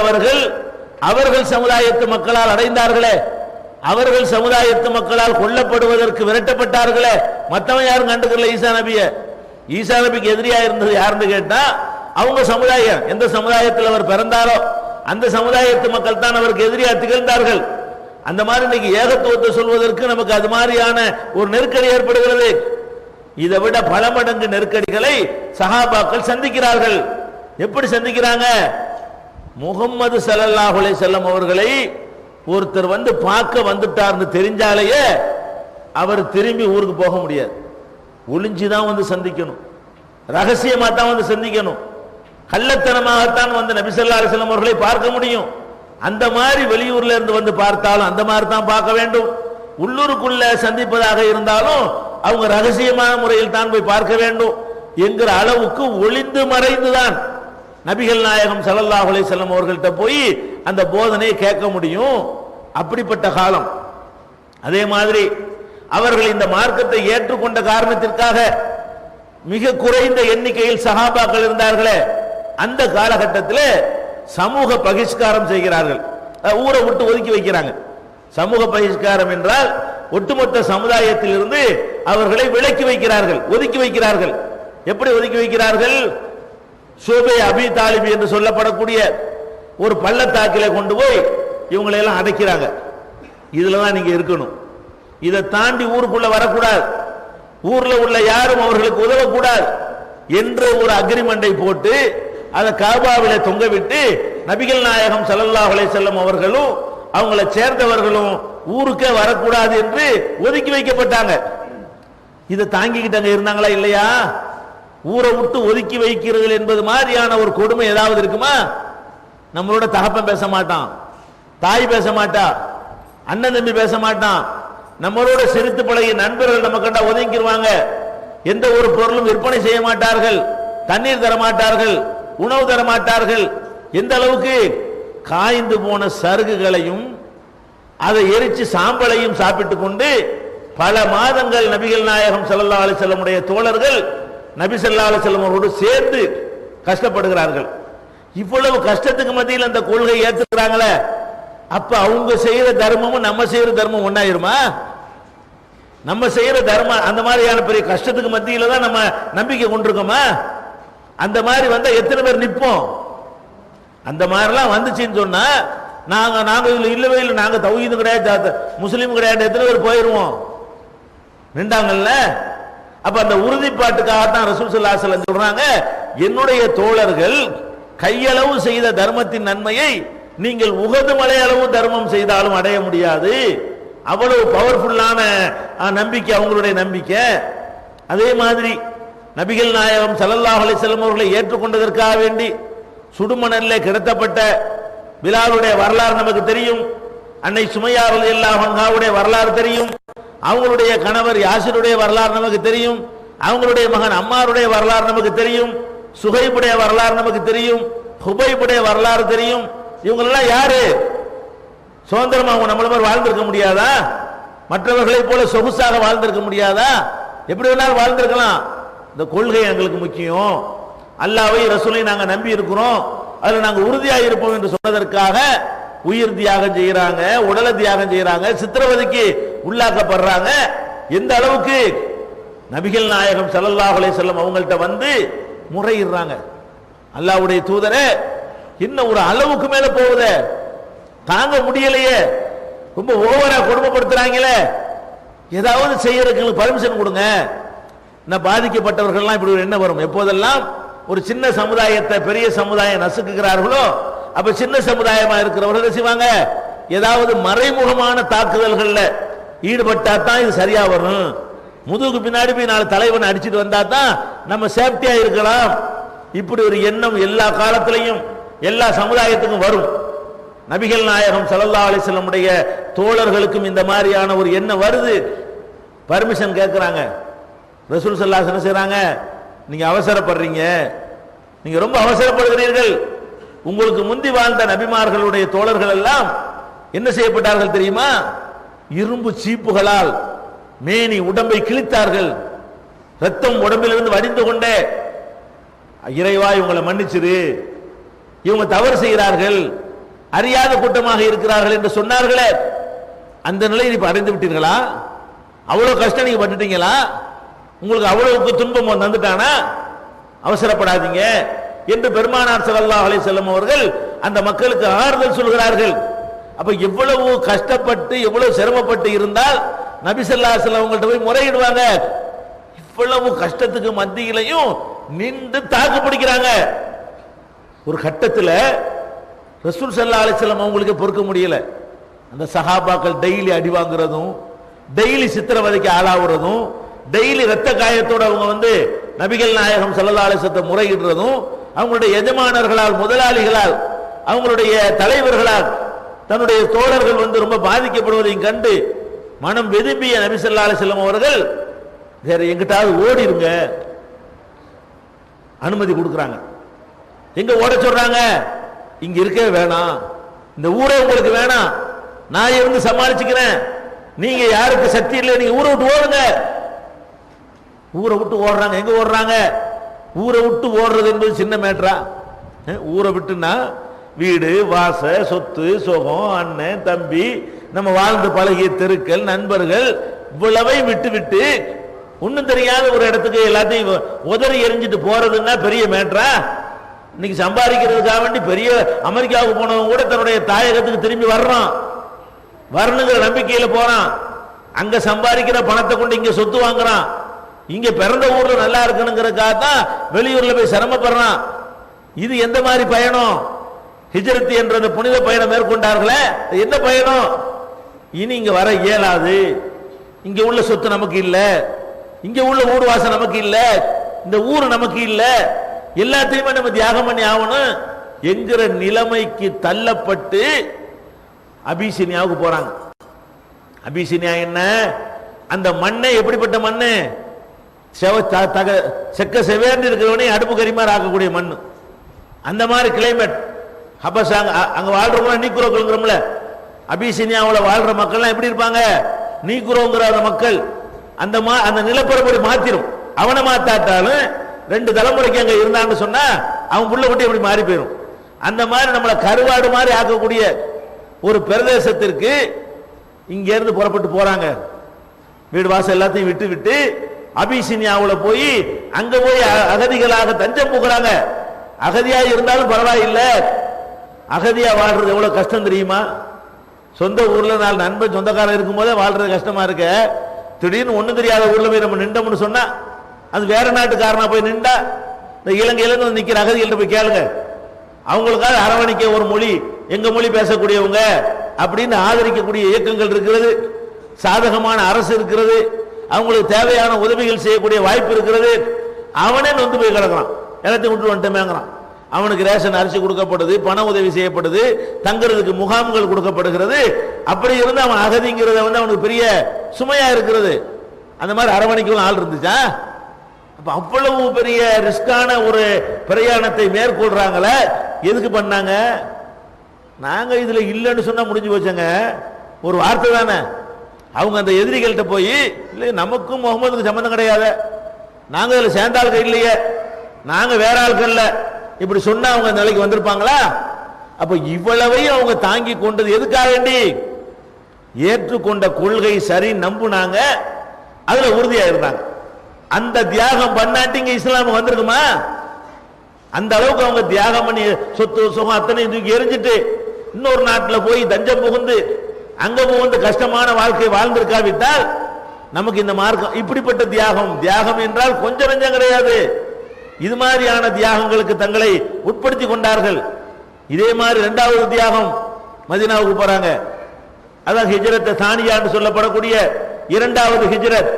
அவர்கள் சமுதாயத்து மக்களால் அடைந்தார்களே, அவர்கள் சமுதாயத்து மக்களால் கொல்லப்படுவதற்கு விரட்டப்பட்டார்களே, மற்றவன் யாரும் கண்டுக்கல ஈசா நபிய. ஈசா நபிக்கு எதிரியா இருந்தது யாருன்னு கேட்டா அவங்க சமுதாயம். எந்த சமுதாயத்தில் அவர் பிறந்தாரோ அந்த சமுதாயத்து மக்கள் தான் அவருக்கு எதிரியா திகழ்ந்தார்கள். அந்த மாதிரி இன்னைக்கு ஏகத்துவத்தை சொல்வதற்கு நமக்கு அது மாதிரியான ஒரு நெருக்கடி ஏற்படுகிறது. இதை விட பல மடங்கு நெருக்கடிகளை சஹாபாக்கள் சந்திக்கிறார்கள். எப்படி சந்திக்கிறாங்க? முகம்மது ஸல்லல்லாஹு அலைஹி வஸல்லம் அவர்களை ஒருத்தர் பார்க்க வந்துட்டார்னு தெரிஞ்சாலேயே அவர் திரும்பி ஊருக்கு போக முடியாது. ஒளிஞ்சுதான் சந்திக்கணும், ரகசியமா தான் சந்திக்கணும், கள்ளத்தனமாகத்தான் நபி ஸல்லல்லாஹு அலைஹி வஸல்லம் அவர்களை பார்க்க முடியும். அந்த மாதிரி வெளியூர்ல இருந்து பார்த்தாலும் அந்த மாதிரி தான் பார்க்க வேண்டும். உள்ளூருக்குள்ள சந்திப்பதாக இருந்தாலும் அவங்க ரகசியமான முறையில் தான் போய் பார்க்க வேண்டும் என்கிற அளவுக்கு ஒளிந்து மறைந்துதான் நபிகள் நாயகம் ஸல்லல்லாஹு அலைஹி வஸல்லம் அவர்கள்ட்ட போய் அந்த போதனையை கேட்க முடியும். அப்படிப்பட்ட காலம். அதே மாதிரி அவர்கள் இந்த மார்க்கத்தை ஏற்றுக்கொண்ட காரணத்திற்காக மிக குறைந்த எண்ணிக்கையில் சஹாபாக்கள் இருந்தார்களே, அந்த காலகட்டத்தில் சமூக பகிஷ்காரம் செய்கிறார்கள். ஊரை விட்டு ஒதுக்கி வைக்கிறாங்க. சமூக பகிஷ்காரம் என்றால் ஒட்டுமொத்த சமுதாயத்தில் இருந்து அவர்களை விலக்கி வைக்கிறார்கள், ஒதுக்கி வைக்கிறார்கள். எப்படி ஒதுக்கி வைக்கிறார்கள்? ஷோபே அபி தாலிபி என்று சொல்லப்படக்கூடிய ஒரு பள்ளத்தாக்கில கொண்டு போய் இவங்களை எல்லாம் அடைக்கிறாங்க. இதுலதான் நீங்க இருக்கணும், இதை தாண்டி ஊருக்குள்ள வரக்கூடாது, ஊர்ல உள்ள யாரும் அவர்களுக்கு உதவக்கூடாது என்ற ஒரு அக்ரிமெண்டை போட்டு அதை காபாவில தொங்க விட்டு நபிகள் நாயகம் ஸல்லல்லாஹு அலைஹி வஸல்லம் அவர்களும் அவங்களை சேர்ந்தவர்களும் ஊருக்கே வரக்கூடாது என்று ஒதுக்கி வைக்கப்பட்டாங்க. இதை தாங்கிக்கிட்டாங்க இருந்தாங்களா இல்லையா? ஊரை விட்டு ஒதுக்கி வைக்கிறது என்பது மாதிரியான ஒரு கொடுமை ஏதாவது இருக்குமா? நம்மளோட தகப்பன் பேச மாட்டான், தாய் பேச மாட்டா, அண்ணன் தம்பி பேச மாட்டான், நம்மளோட சிரித்து பழகிய நண்பர்கள் நம்ம கண்டா ஒதுங்கிடுவாங்க. எந்த ஒரு பொருளும் விற்பனை செய்ய மாட்டார்கள், தண்ணீர் தர மாட்டார்கள், உணவு தர மாட்டார்கள். எந்த அளவுக்கு? காய்ந்து போன சருகுகளையும் அதை எரிச்சு சாம்பலையும் சாப்பிட்டுக் கொண்டு பல மாதங்கள் நபிகள் நாயகம் ஸல்லல்லாஹு அலைஹி வஸல்லம் உடைய தோழர்கள் நபி ஸல்லல்லாஹு அலைஹி வஸல்லம் அவரோடு சேர்ந்து கஷ்டப்படுகிறார்கள். இவ்வளவு கஷ்டத்துக்கு மத்தியில் அந்த கொள்கை ஏற்றுக்கிறாங்களே, அப்ப அவங்க செய்யற தர்மமும் நம்ம செய்யற தர்மம் ஒன்னாயிருமா? நம்ம செய்யற தர்மம் அந்த மாதிரியான பெரிய கஷ்டத்துக்கு மத்தியில தான் நம்ம நம்பிக்கை கொண்டிருக்கோமா? அந்த மாதிரி வந்தா எத்தனை பேர் நிற்போம்? அந்த மாதிரிலாம் வந்துச்சுன்னு சொன்னா நாங்க இல்லவே இல்லை, நாங்க தௌஹீது கிடையாது, முஸ்லீம் கிடையாது, எத்தனை பேர் போயிருவோம்? நின்றாங்கல்ல. அப்ப அந்த உறுதிப்பாட்டுக்காகத்தான் ரசூல் ஸல்லல்லாஹு அலைஹி வஸல்லம் சொல்றாங்க, என்னுடைய தோழர்கள் கையளவு செய்த தர்மத்தின் நன்மையை நீங்கள் உகது மலை அளவு தர்மம் செய்தாலும் அடைய முடியாது. அவ்வளவு பவர்ஃபுல்லான நம்பிக்கை அவங்களுடைய நம்பிக்கை. அதே மாதிரி நபிகள் நாயகம் ஸல்லல்லாஹு அலைஹி வஸல்லம் அவர்களை ஏற்றுக்கொண்டதற்காக வேண்டி சுடுமணலில் கிடத்தப்பட்ட பிலாலுடைய வரலாறு நமக்கு தெரியும். அன்னை சுமையா ரலியல்லாஹு அன்ஹாவுடைய வரலாறு தெரியும், அவங்களுடைய கணவர் யாசிருடைய வரலாறு நமக்கு தெரியும், அவங்களுடைய மகன் அம்மாருடைய வரலாறு நமக்கு தெரியும், சுஹைபுடைய வரலாறு நமக்கு தெரியும், ஹுபைபுடைய வரலாறு தெரியும். இவங்களெல்லாம் யாரு? சுதந்திரமா அவங்க நம்மள மாதிரி வாழ்ந்திருக்க முடியாதா? மற்றவர்களை போல சொகுசாக வாழ்ந்திருக்க முடியாதா? எப்படி வேணாலும் வாழ்ந்திருக்கலாம். இந்த கொள்கை எங்களுக்கு முக்கியம், அல்லாஹ்வை ரசூலை நாங்க நம்பி இருக்கிறோம், அதுல நாங்க உறுதியாக இருப்போம் என்று சொன்னதற்காக உயிர் தியாகம் செய்யறாங்க, உடலை தியாகம் செய்யறாங்க, சித்திரவதைக்கு உள்ளாக்கப்படுறாங்க. எந்த அளவுக்கு நபிகள் நாயகம் ஸல்லல்லாஹு அலைஹி வஸல்லம் அவங்கள்ட்ட வந்து முறையிடுறாங்க, அல்லாஹ்வுடைய தூதரே இன்னும் ஒரு அளவுக்கு மேல போகுதே, தாங்க முடியலையே, ரொம்ப ஓவரா கொடுமைப்படுத்துறாங்களே, ஏதாவது செய்யறதுக்கு பர்மிஷன் கொடுங்க. நான் பாதிக்கப்பட்டவர்கள்லாம் இப்படி ஒரு எண்ணம் வரும். எப்போதெல்லாம் ஒரு சின்ன சமுதாயத்தை பெரிய சமுதாயம் நசுக்குகிறார்களோ, அப்ப சின்ன சமுதாயமா இருக்கிறவர்கள் செய்வாங்க, ஏதாவது மறைமுகமான தாக்குதல்கள்ல ஈடுபட்டா தான் இது சரியா வரும். முதுகு பின்னாடி போய் நாலு தலைவனை அடிச்சுட்டு வந்தா தான் நம்ம சேஃப்டியா இருக்கலாம். இப்படி ஒரு எண்ணம் எல்லா காலத்திலையும் எல்லா சமுதாயத்துக்கும் வரும். நபிகள் நாயகம் ஸல்லல்லாஹு அலைஹி வஸல்லம் உடைய தோழர்களுக்கும் இந்த மாதிரியான ஒரு எண்ணம் வருது. பர்மிஷன் கேட்கிறாங்க. ரசூல் ஸல்லல்லாஹு அலைஹி வஸல்லம் செய்றாங்க, நீங்க அவசரப்படுறீங்க, நீங்க ரொம்ப அவசரப்படுகிறீர்கள். உங்களுக்கு முந்தி வாழ்ந்த நபிமார்களுடைய தோழர்கள் எல்லாம் என்ன செய்யப்பட்டார்கள் தெரியுமா? இரும்பு சீப்புகளால் மேனி உடம்பை கிழித்தார்கள், ரத்தம் உடம்பிலிருந்து வடிந்து கொண்டே. இறைவா இவங்களை மன்னிச்சிரு, இவங்க தவறு செய்கிறார்கள், அறியாத கூட்டமாக இருக்கிறார்கள் என்று சொன்னார்களே, அந்த நிலையை இப்ப அடைந்து விட்டீர்களா? அவ்வளவு கஷ்டம் நீங்க பட்டுட்டீங்களா? உங்களுக்கு அவ்வளவுக்கு துன்பம் வந்துட்டானா? அவசரப்படாதீங்க என்று பெருமானார் ஸல்லல்லாஹு அலைஹி வஸல்லம் அவர்கள் அந்த மக்களுக்கு ஆறுதல் சொல்கிறார்கள். அப்ப எவ்வளவு கஷ்டப்பட்டு எவ்வளவு சிரமப்பட்டு இருந்தால் நபி ஸல்லல்லாஹு அலைஹி வஸல்லம் அவங்கள்ட்ட போய் முறையிடுவாங்க. இவ்வளவு கஷ்டத்துக்கு மத்தியிலையும் நின்று தாக்கு பிடிக்கிறாங்க. ஒரு கட்டத்தில் ரசூல் ஸல்லல்லாஹு அலைஹி வஸல்லம் அவங்களுக்கு பொறுக்க முடியல. அந்த சஹாபாக்கள் டெய்லி அடி வாங்குறதும், டெய்லி சித்திரவதைக்கு ஆளாகிறதும், டெய்லி ரத்த காயத்தோடு அவங்க வந்து நபிகள் நாயகம் ஸல்லல்லாஹு அலைஹி வஸல்லம் முறையிடுறதும், அவங்களுடைய எஜமானர்களால், முதலாளிகளால், அவங்களுடைய தலைவர்களால் தன்னுடைய தோழர்கள் வந்து ரொம்ப பாதிக்கப்படுவதையும் கண்டு மனம் வெதும்பிய நபி ஸல்லல்லாஹு அலைஹி வஸல்லம் அவர்கள் வேற எங்கிட்டாவது ஓடிருங்க அனுமதி கொடுக்குறாங்க. எங்க ஓட சொல்றாங்க? இங்க இருக்கவே வேணாம், இந்த ஊரே உங்களுக்கு வேணாம், நான் இருந்து சமாளிச்சுக்கிறேன், நீங்க யாருக்கு சக்தி இல்லை, நீங்க ஊரை விட்டு ஓடுங்க. ஊரை விட்டு ஓடுறாங்க. எங்க ஓடுறாங்க? ஊரை விட்டு ஓடுறது என்பது சின்ன மேட்டரா? ஊரை விட்டுனா வீடு வாச சொத்து சுகம் அண்ணன் தம்பி நம்ம வாழ்ந்து பழகிய தெருக்கள் நண்பர்கள் இவ்வளவை விட்டு விட்டு ஒன்னும் தெரியாத ஒரு இடத்துக்கு எல்லாத்தையும் உதறி எரிஞ்சிட்டு போறதுன்னா பெரிய மேட்டரா? இன்னைக்கு சம்பாதிக்கிறதுக்காக வேண்டி பெரிய அமெரிக்காவுக்கு போனவங்க கூட தன்னுடைய தாயகத்துக்கு திரும்பி வர்றான், வரணுங்கிற நம்பிக்கையில போறான். அங்க சம்பாதிக்கிற பணத்தை கொண்டு இங்க சொத்து வாங்குறான். இங்க பிறந்த ஊர்ல நல்லா இருக்கணுங்கிறதுக்காக தான் வெளியூர்ல போய் சிரமப்படுறான். இது எந்த மாதிரி பயணம்? ஹிஜ்ரத் என்ற அந்த புனித பயணம் மேற்கொண்டார்களே, என்ன பயணம்? இனி இங்க வர இயலாது, இங்க உள்ள சொத்து நமக்கு இல்ல, இங்க உள்ள ஊர் வாசம் நமக்கு இல்ல, இந்த ஊர் நமக்கு இல்ல, எல்லாத்தையுமே நம்ம தியாகம் பண்ணி ஆகணும் என்கிற நிலைமைக்கு தள்ளப்பட்டு அபிசீனியாவுக்கு போறாங்க. அபிசீனியா என்ன? அந்த மண்ணை எப்படிப்பட்ட மண்ணு? செக்க செவேர்ந்து இருக்கிறவனே அடுப்பு கரிமாறு ஆக்கக்கூடிய மண். அந்த மாதிரி கிளைமேட். ஹபஷா அங்க வாழ்றவங்க நீக்குரோக்கள்ங்கிறோம்ல, அபிசீனியாவில் வாழ்ற மக்கள்லாம் எப்படி இருப்பாங்க? நீக்குரோங்கிற அந்த மக்கள் அந்த நிலப்பரப்படி மாத்திரும். அவனை மாத்தாட்டாலும் 2 தலைமுறைக்கு அங்க இருந்தான்னு சொன்னா அவன் புள்ள குட்டி எப்படி மாறி போயிடும். அந்த மாதிரி நம்மளை கருவாடு மாதிரி ஆக்கக்கூடிய ஒரு பிரதேசத்திற்கு இங்க இருந்து புறப்பட்டு போறாங்க. வீடு வாசல் எல்லாத்தையும் விட்டு விட்டு அபிசீனியாவில் போய் அங்க போய் அகதிகளாக தஞ்சம் புகுறாங்க. அகதியா இருந்தாலும் பரவாயில்லை, அகதியா வாழ்றது எவ்வளவு கஷ்டம் தெரியுமா? சொந்த ஊர்ல 4 நண்பன் சொந்தக்காரன் இருக்கும் போதே வாழ்றது கஷ்டமா இருக்க, திடீர்னு ஒண்ணும் தெரியாத ஊர்ல போய் நம்ம நின்றோம்னு சொன்னா, அது வேற நாட்டுக்காரனா போய் நின்றா, இந்த இலங்கையில வந்து நிக்கிற அகதிகள்ட்ட போய் கேளுங்க, அவங்களுக்காக அரவணைக்க ஒரு மொழி, எங்க மொழி பேசக்கூடியவங்க அப்படின்னு ஆதரிக்கக்கூடிய இயக்கங்கள் இருக்கிறது, சாதகமான அரசு இருக்கிறது, அவங்களுக்கு தேவையான உதவிகள் செய்யக்கூடிய வாய்ப்பு இருக்கிறது. அவனே வந்து போய் கிடக்கிறான், எல்லாத்தையும் விட்டு வந்துட்டேங்கிறான். அவனுக்கு ரேஷன் அரிசி கொடுக்கப்படுது, பண உதவி செய்யப்படுது, தங்குறதுக்கு முகாம்கள் கொடுக்கப்படுகிறது. அப்படி இருந்து அவன் அகதிங்கிறத அவனுக்கு பெரிய சுமையா இருக்கிறது. அந்த மாதிரி அரவணைக்கும் ஆள் இருந்துச்சா? அப்ப அவ்வளவு பெரிய ரிஸ்கான ஒரு பிரயாணத்தை மேற்கொள்றாங்களே, எதுக்கு பண்ணாங்க? நாங்க இதுல இல்லைன்னு சொன்னா முடிஞ்சு போச்சங்க. ஒரு வார்த்தை தானே. அவங்க அந்த எதிரிகள்கிட்ட போய், இல்லை நமக்கும் முகமதுக்கு சம்பந்தம் கிடையாது, நாங்க இதுல சேர்ந்த ஆளுக்கு இல்லையே, நாங்க வேற ஆளுக்கு இல்ல, இப்படி சொன்னா அவங்க நிலைக்கு வந்திருப்பாங்களா? அப்ப இவ்வளவையும் அவங்க தாங்கி கொண்டது எதுக்காக வேண்டி? ஏற்றுக்கொண்ட கொள்கை சரி நம்புனாங்க, அதுல உறுதியா இருந்தாங்க. அந்த தியாகம் பண்ணாட்டிங்க இஸ்லாம் வந்திருக்குமா? அந்த அளவுக்கு அவங்க தியாகம் பண்ணி சொத்து சுகம் அத்தனை தூக்கி எரிஞ்சிட்டு இன்னொரு நாட்டில் போய் தஞ்சம் புகுந்து அங்க புகுந்து கஷ்டமான வாழ்க்கை வாழ்ந்திருக்காவிட்டால் நமக்கு இந்த மார்க்கம் இப்படிப்பட்ட தியாகம். தியாகம் என்றால் கொஞ்சம் நஞ்சம் கிடையாது. இது மாதிரியான தியாகங்களுக்கு தங்களை உட்படுத்தி கொண்டார்கள். இதே மாதிரி இரண்டாவது தியாகம், மதீனாவுக்கு போறாங்க. அதான் ஹிஜ்ரத் தானியான்னு சொல்லப்படக்கூடிய இரண்டாவது ஹிஜ்ரத்.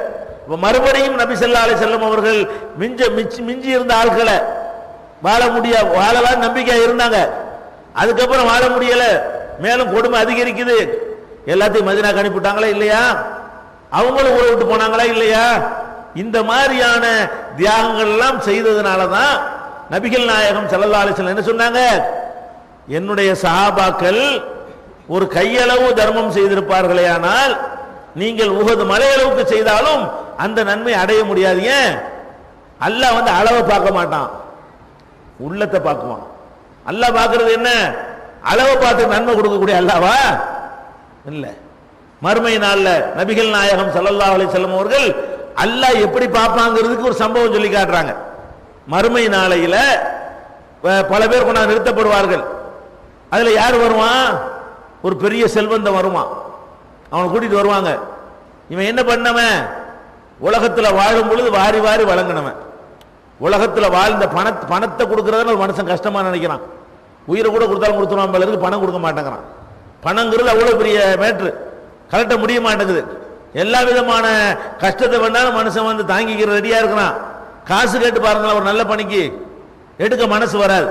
மறுபடியும் நபி ஸல்லல்லாஹு அலைஹி வஸல்லம் அவர்கள் மிஞ்சி இருந்த ஆட்களை வாழலாம் நம்பிக்கை இருந்தாங்க. அதுக்கப்புறம் வாழ முடியல, மேலும் கொடுமை அதிகரிக்குது. எல்லாத்தையும் மதீனாக்கு அனுப்பிவிட்டாங்களா இல்லையா? அவங்களும் ஊரை விட்டு போனாங்களா இல்லையா? இந்த மாதிரியான தியாகங்கள் எல்லாம் செய்ததுனால தான் நபிகள் நாயகம் ஸல்லல்லாஹு அலைஹி வஸல்லம் என்ன சொன்னாங்க? என்னுடைய சஹாபாக்கள் ஒரு கையளவு தர்மம் செய்திருப்பார்களே, ஆனால் நீங்கள் உஹது மலையளவுக்கு செய்தாலும் அந்த நன்மை அடைய முடியாது. ஏன்? அல்லாஹ் அளவை பார்க்க மாட்டான், உள்ளத்தை பார்க்குவான். அல்லாஹ் பார்க்கிறது என்ன? அளவை பார்த்து நன்மை கொடுக்கக்கூடிய அல்லாவா? இல்ல. மறுமை நாள்ல நபிகள் நாயகம் ஸல்லல்லாஹு அலைஹி வஸல்லம் அவர்கள் அல்லாஹ் எப்படி பார்ப்பாங்கிறதுக்கு ஒரு சம்பவம் சொல்லி காட்டுறாங்க. மறுமை நாளையில பல பேர் கொண்டாந்து நிறுத்தப்படுவார்கள். அதுல யார் வருவான்? ஒரு பெரிய செல்வந்தன் வருவான். அவனை கூட்டிட்டு வருவாங்க. இவன் என்ன பண்ணவன்? உலகத்துல வாழும் பொழுது வாரி வாரி வழங்கினவன். உலகத்துல வாழ்ந்த பணத்தை கொடுக்கறதுன்னு ஒரு மனுஷன் கஷ்டமா நினைக்கிறான். உயிரை கூட கொடுத்தாலும் கொடுத்துருவான் போல இருக்கு, பணம் கொடுக்க மாட்டேங்கிறான். பணங்கிறது அவ்வளவு பெரிய மேட்ரு, கலட்ட முடிய மாட்டேங்குது. எல்லா விதமான கஷ்டத்தை வேணாலும் மனுஷன் தாங்கிக்கிற ரெடியா இருக்கிறான். காசு கேட்டு பாருங்களா, ஒரு நல்ல பணிக்கு எடுக்க மனசு வராது.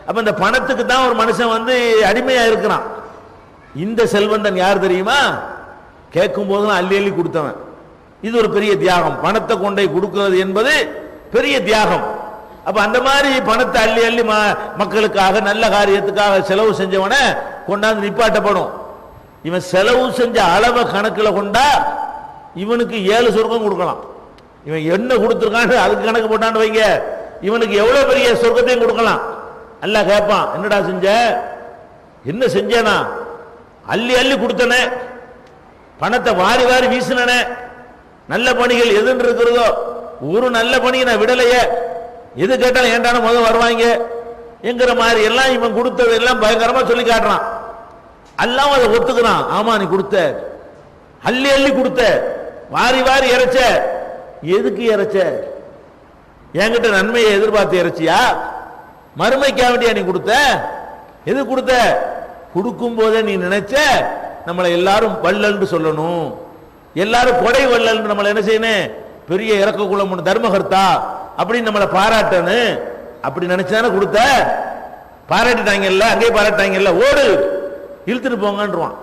அப்ப இந்த பணத்துக்கு தான் ஒரு மனுஷன் அடிமையா இருக்கிறான். இந்த செல்வந்தன் யார் தெரியுமா? கேட்கும் போதும் அள்ளி அள்ளி கொடுத்தவன். இது ஒரு பெரிய தியாகம். பணத்தை கொண்டை கொடுக்கிறது என்பது பெரிய தியாகம். அப்ப அந்த மாதிரி பணத்தை அள்ளி அள்ளி மக்களுக்காக நல்ல காரியத்துக்காக செலவு செஞ்சவனை கொண்டாந்து நிப்பாட்டப்படும். இவன் செலவு செஞ்ச அளவை கணக்கில் கொண்டா இவனுக்கு 7 சொர்க்கம் கொடுக்கலாம். இவன் என்ன கொடுத்துருக்கான்னு அதுக்கு கணக்கு போட்டான்னு வைங்க, இவனுக்கு எவ்வளவு பெரிய சொர்க்கத்தையும் கொடுக்கலாம். அல்லாஹ் கேட்பான், என்னடா செஞ்ச? என்ன செஞ்சேனா? அள்ளி அள்ளி கொடுத்தனே, பணத்தை வாரி வாரி வீசினே, நல்ல பணிகள் எதுன்னு இருக்கிறதோ ஒரு நல்ல பணியை நான் விடலையே, எது கேட்டாலும் ஏண்டான முதல் வருவாங்க என்கிற மாதிரி எல்லாம் இவன் கொடுத்தது எல்லாம் பயங்கரமா சொல்லி காட்டுறான். அல்லாம அதை ஒத்துக்கிறான். ஆமா, நீ கொடுத்த, அள்ளி அள்ளி கொடுத்த, வாரி வாரி இறைச்ச. எதுக்கு இறைச்ச? என்கிட்ட நன்மையை எதிர்பார்த்து இறைச்சியா? மறுமைக்காக வேண்டியா நீ கொடுத்த? எது கொடுத்த? கொடுக்கும் போதே நீ நினைச்ச நம்மளை எல்லாரும் வள்ளல்னு சொல்லணும், எல்லாரும் கொடை வள்ளல், நம்மளை என்ன செய்யணும், பெரிய இறக்க குலம் தர்மகர்த்தா அப்படின்னு நம்மளை பாராட்டணும். அப்படி நினைச்சானே கொடுத்த. பாராட்டிட்டாங்கல்ல, அங்கே பாராட்டாங்கல்ல, ஓடு இழுத்துட்டு போங்கன்றான்.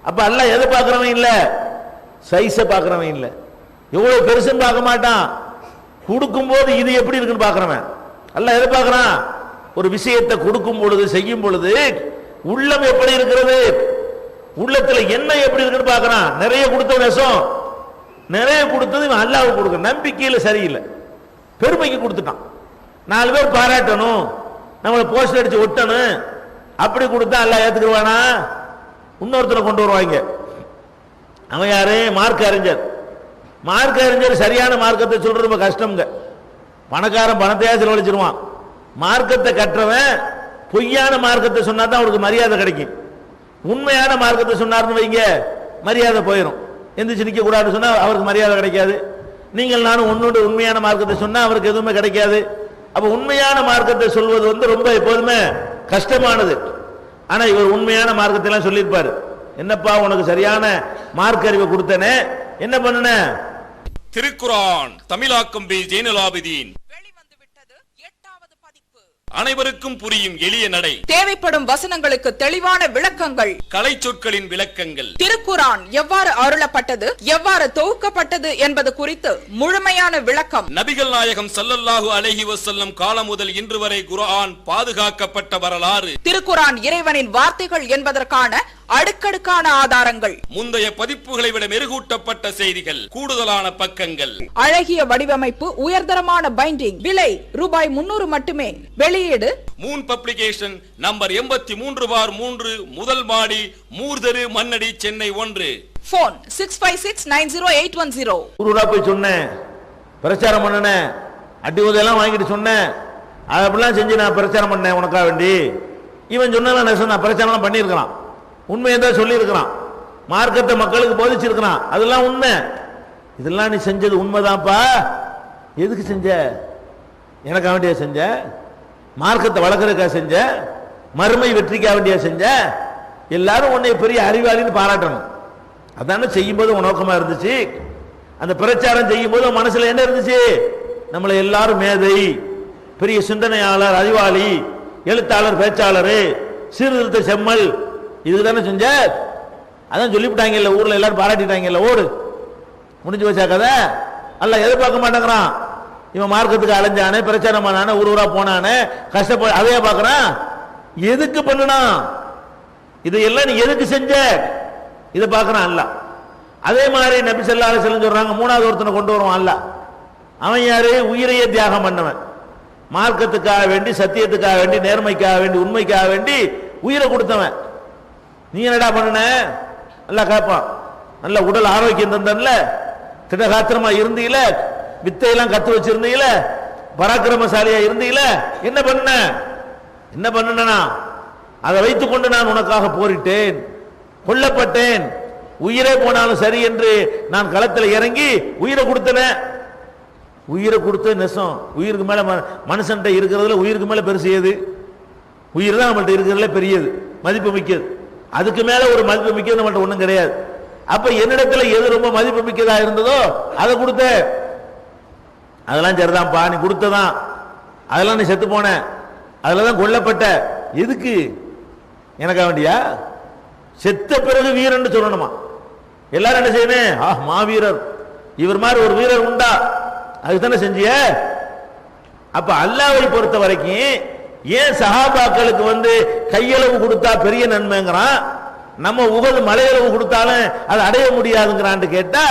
அப்ப அல்லாஹ் எதை பார்க்கிறவன் இல்ல, சைஸ பார்க்கிறவன் இல்ல, எவ்வளவு பெருசுன்னு பார்க்க மாட்டான். கொடுக்கும் போது இது எப்படி இருக்குன்னு பார்க்கிறவன். அல்லாஹ் எதை பார்க்கிறான்? ஒரு விஷயத்தை கொடுக்கும் பொழுது, செய்யும் பொழுது உள்ளம் எப்படி இருக்கிறது, உள்ளத்துல என்ன எப்படி இருக்குன்னு பார்க்கிறான். நிறைய கொடுத்த நெசம், நிறைய கொடுத்தது இவன் அல்லாஹ்வுக்கு கொடுக்க நம்பிக்கையில சரியில்லை, பெருமைக்கு கொடுத்துட்டான். 4 பேர் பாராட்டணும், நம்மளை போஸ்டர் அடிச்சு ஒட்டணும், அப்படி கொடுத்தா அல்லாஹ் ஏத்துக்குவானா? இன்னொருத்தரை கொண்டு வருவாங்க. அவன் யாரு? மார்க் அறிஞர். மார்க் அறிஞர் சரியான மார்க்கத்தை சொல்றது ரொம்ப கஷ்டம்ங்க. பணக்காரன் பணத்தையா செலவழிச்சிருவான். மார்க்கத்தை கற்றவன் பொய்யான மார்க்கத்தை சொன்னா தான் அவருக்கு மரியாதை கிடைக்கும். உண்மையான மார்க்கத்தை சொன்னார்னு வைங்க, மரியாதை போயிடும். எந்திரிச்சு நிக்க கூடாதுன்னு சொன்னா அவருக்கு மரியாதை கிடைக்காது. நீங்கள் நானும் ஒன்னோடு உண்மையான மார்க்கத்தை சொன்னா அவருக்கு எதுவுமே கிடைக்காது. அப்ப உண்மையான மார்க்கத்தை சொல்வது ரொம்ப எப்போதுமே கஷ்டமானது. ஆனா இவர் உண்மையான மார்க்கத்தை எல்லாம் சொல்லியிருப்பாரு. என்னப்பா உனக்கு சரியான மார்க் அறிவை கொடுத்தனே, என்ன பண்ணுன? திருக்குரான் தமிழாக்கம் பி ஜெய்னுலாபிதீன். அனைவருக்கும் புரியும் எளிய நடை, தேவைப்படும் வசனங்களுக்கு தெளிவான விளக்கங்கள், கலை சொற்களின் விளக்கங்கள், திருக்குரான் எவ்வாறு அருளப்பட்டது, எவ்வாறு தொகுக்கப்பட்டது என்பது குறித்து முழுமையான விளக்கம், நபிகள் நாயகம் ஸல்லல்லாஹு அலைஹி வஸல்லம் காலம் முதல் இன்று வரை குர்ஆன் பாதுகாக்கப்பட்ட வரலாறு, திருக்குரான் இறைவனின் வார்த்தைகள் என்பதற்கான அடுக்கடுக்கான ஆதாரங்கள், முந்தைய பதிப்புகளை விட மெருகூட்டப்பட்ட செய்திகள், கூடுதலான பக்கங்கள், அழகிய வடிவமைப்பு, உயர்தரமான பைண்டிங், விலை ரூபாய் 300 மட்டுமே. வெளியீடு மூன் பப்ளிகேஷன், நம்பர் 83/3, முதல் மாடி, மூர்தரு, மண்ணடி, சென்னை 1. போன் 65690810. ஊரூரா போய் சொன்னேன், பிரச்சாரம் பண்ணனேன், அடி உதெல்லாம் வாங்கிட்டு சொன்னேன், அது அப்படிலாம் செஞ்சு நான் பிரச்சாரம் பண்ணேன் உனக்காக வேண்டி. இவன் சொன்னால நான் பிரச்சாரம் பண்ணியிருக்கிறான், உண்மையை தான் சொல்லியிருக்கிறான், மார்க்கத்தை மக்களுக்கு போதிச்சிருக்கிறான், அதெல்லாம் உண்மை. இதெல்லாம் நீ செஞ்சது உண்மைதான்ப்பா. எதுக்கு செஞ்ச? எனக்காக வேண்டிய செஞ்ச? மார்க்கத்தை வளர்க்கறதுக்காக செஞ்ச? மறுமை வெற்றிக்காக வேண்டிய செஞ்ச? எல்லாரும் உன்னை பெரிய அறிவாளின்னு பாராட்டணும். அதான செய்யும்போது உன் நோக்கமா இருந்துச்சு. அந்த பிரச்சாரம் செய்யும் போது மனசுல என்ன இருந்துச்சு? நம்மளை எல்லாரும் மேதை, பெரிய சிந்தனையாளர், அறிவாளி, எழுத்தாளர், பேச்சாளர், சீர்திருத்த செம்மல், இதுதானே செஞ்ச. அதான் சொல்லிவிட்டாங்கல்ல, ஊர்ல எல்லாரும் பாராட்டிட்டாங்கல்ல, ஓடு, முடிஞ்சு வச்சா கதை. அல்ல எதிர்பார்க்க மாட்டேங்கிறான். இவன் மார்க்கத்துக்கு அலைஞ்சானே, பிரச்சாரம் பண்ணானே, ஊர் ஊரா போனானே, கஷ்டப்பட அதையே பார்க்கறான். எதுக்கு பண்ணுனா? இதையெல்லாம் நீ எதுக்கு செஞ்ச? இதை பார்க்கறான் அல்ல. அதே மாதிரி நபி ஸல்லல்லாஹு அலைஹி வஸல்லம் சொல்றாங்க, மூணாவது ஒருத்தனை கொண்டு வருவான் அல்ல. அவன் யாரு? உயிரையே தியாகம் பண்ணவன். மார்க்கத்துக்காக வேண்டி, சத்தியத்துக்காக வேண்டி, நேர்மைக்காக வேண்டி, உண்மைக்காக வேண்டி உயிரை கொடுத்தவன். நீ என்னடா பண்ணுன? நல்லா கேட்பான். நல்ல உடல் ஆரோக்கியம் தந்தன்ல, திடகாத்திரமா இருந்தீல, வித்தையெல்லாம் கத்து வச்சிருந்தீல, பராக்கிரமசாலியா இருந்தீல, என்ன பண்ண? என்ன பண்ணனா? அதை வைத்துக் கொண்டு நான் உனக்காக போரிட்டேன், கொல்லப்பட்டேன், உயிரே போனாலும் சரி என்று நான் களத்தில் இறங்கி உயிரை கொடுத்தன. உயிரை கொடுத்த நெசம். உயிருக்கு மேல மனுஷன்ட்ட இருக்கிறதுல உயிருக்கு மேல பெருசு எது? உயிர் தான் நம்மள்ட்ட இருக்கிறதுல பெரியது, மதிப்பு மிக்கது. அதுக்கு மேல ஒரு மதிப்பு மிக்கது நம்மள்ட்ட ஒண்ணும் கிடையாது. அப்ப என்னிடத்துல எது ரொம்ப மதிப்பு மிக்கதா இருந்ததோ அதை கொடுத்த. அதெல்லாம் சரிதான்ப்பா, நீ கொடுத்ததான், அதெல்லாம் நீ செத்து போன, அதுலதான் கொல்லப்பட்ட. எதுக்கு? எனக்கா வேண்டியா? செத்த பிறகு வீரன் சொல்லணுமா? எல்லாரும் என்ன செய்யணும்? மாவீரர், இவர் மாதிரி ஒரு வீரர் உண்டா? அதுதானே செஞ்சிய. அப்ப அல்லாஹ்வை பொறுத்த வரைக்கும் ஏன் சஹாபாக்களுக்கு கையளவு கொடுத்தா பெரிய நன்மைங்கிறான், நம்ம உகது மலையளவு கொடுத்தாலும் அதை அடைய முடியாதுங்கிறான்னு கேட்டா,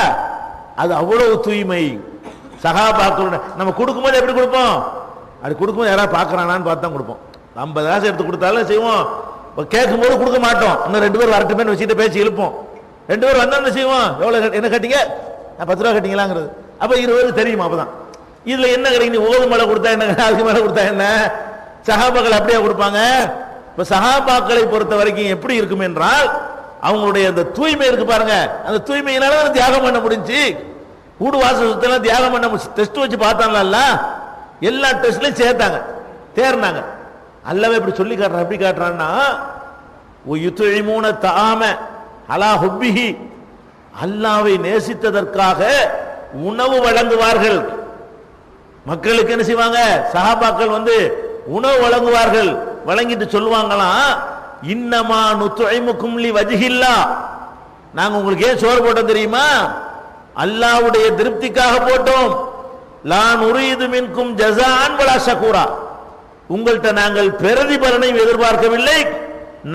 அது அவ்வளவு தூய்மை. சஹாபாக்களோட நம்ம கொடுக்கும்போது எப்படி கொடுப்போம்? அது கொடுக்கும்போது யாராவது பார்க்கறானான்னு பார்த்து தான் கொடுப்போம். 50 காசு எடுத்து கொடுத்தாலும் செய்வோம், கேட்கும் போது கொடுக்க மாட்டோம். இன்னும் 2 பேர் வரட்டுமே வச்சுட்டு பேச்சு இழுப்போம். 2 பேர் வந்தா என்ன செய்வோம்? எவ்வளவு என்ன கட்டிங்க? 10 ரூபா கட்டிங்களாங்கிறது. அப்ப 20 தெரியுமா? அப்பதான் இதுல என்ன கிடைக்கும்? நீ ஓது மலை கொடுத்தா என்ன, அதுக்கு மேல கொடுத்தா என்ன? சஹாபாக்கள் அப்படியே கொடுப்பாங்க. இப்ப சஹாபாக்களை பொறுத்த வரைக்கும் எப்படி இருக்கும் என்றால், அவங்களுடைய அந்த தூய்மை இருக்கு பாருங்க, அந்த தூய்மையினால தியாகம் பண்ண முடிஞ்சு. வீடு வாசல் சுத்தலாம் தியாகம் பண்ண டெஸ்ட் வச்சு பார்த்தாங்கல்ல, எல்லா டெஸ்ட்லயும் சேர்த்தாங்க, தேர்னாங்க. அல்லவே இப்படி சொல்லி காட்டுறான். எப்படி காட்டுறான்னா, யுத்இமூன தஆம அலா ஹுப்பிஹி, அல்லாஹ்வை நேசித்ததற்காக உணவு வழங்குவார்கள். மக்களுக்கு என்ன செய்வாங்க? சஹாபாக்கள் உணவு வழங்குவார்கள். வழங்கிட்டு சொல்லுவாங்களாம், இன்னமா நுத்இமுக்கும் லிவஜ்ஹில்லாஹ், நாங்க உங்களுக்கு ஏன் சோறு போட்டோம் தெரியுமா? அல்லாஹ்வுடைய திருப்திக்காக போட்டோம். லா நுரீது மின்கும் ஜஸாஅன் வலா ஷகூரா, உங்கள்கிட்ட நாங்கள் பிரதிபலனை எதிர்பார்க்கவில்லை,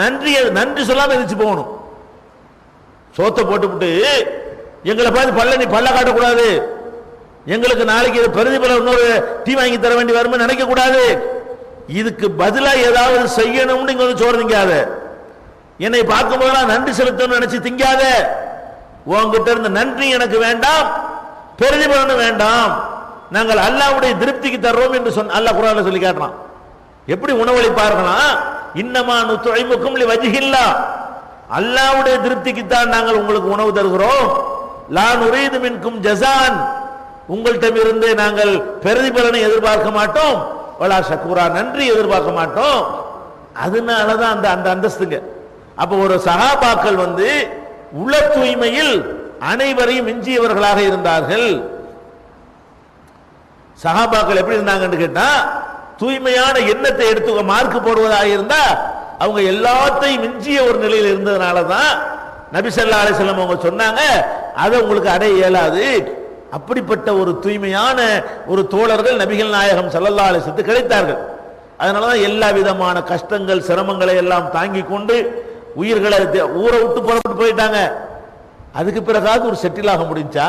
நன்றி சொல்லாம எதிர்த்து போகணும். சோத்தை போட்டுவிட்டு எங்களை பார்த்து நீ பல்ல காட்டக்கூடாது, எங்களுக்கு நாளைக்கு பிரதிபலன் இன்னொரு டீ வாங்கி தர வேண்டி வரும்னு நினைக்க கூடாது. இதுக்கு பதிலா ஏதாவது செய்யணும்னு இங்க சோறு திங்காத, என்னை பார்க்கும் போதெல்லாம் நன்றி செலுத்தணும்னு நினைச்சு திங்காத. உங்ககிட்ட இருந்த நன்றி எனக்கு வேண்டாம், பிரதிபலன் வேண்டாம், நாங்கள் அல்லாஹ்வுடைய திருப்திக்கு தர்றோம் என்று அல்லாஹ் குர்ஆன்ல சொல்லி காட்டுறான். எப்படி உணவளிப்பார்களாம்? இன்னமா நுத்இமுக்கும் லிவஜ்ஹில்லாஹ், அல்லாஹ்வுடைய திருப்திக்கு தான் நாங்கள் உங்களுக்கு உணவு தருகிறோம். லா நுரீது மின்கும் ஜஸான், உங்கள்கிட்ட இருந்து நாங்கள் பிரதிபலனை எதிர்பார்க்க மாட்டோம். வலா ஷக்கூரா, நன்றி எதிர்பார்க்க மாட்டோம். அதனாலதான் அந்த அந்த அந்தஸ்துங்க. அப்ப ஒரு சஹாபாக்கள் உள தூய்மையில் அனைவரையும் மிஞ்சியவர்களாக இருந்தார்கள். சஹாபாக்கள் எப்படி இருந்தாங்கன்னு கேட்டா, தூய்மையான எண்ணத்தை எடுத்து மார்க் போடுவதாக இருந்தா அவங்க எல்லாத்தையும் மிஞ்சிய ஒரு நிலையில் இருந்ததுனால தான் நபி ஸல்லல்லாஹு அலைஹி வஸல்லம் அவங்க சொன்னாங்க அதை உங்களுக்கு அடைய இயலாது. அப்படிப்பட்ட ஒரு தூய்மையான ஒரு தோழர்கள் நபிகள் நாயகம் ஸல்லல்லாஹு அலைஹி வஸல்லம் கிடைத்தார்கள். அதனாலதான் எல்லா விதமான கஷ்டங்கள் சிரமங்களை எல்லாம் தாங்கி கொண்டு உயிர்களை ஊரை விட்டு புறப்பட்டு போயிட்டாங்க. அதுக்கு பிறகாவது ஒரு செட்டில் ஆக முடிஞ்சா,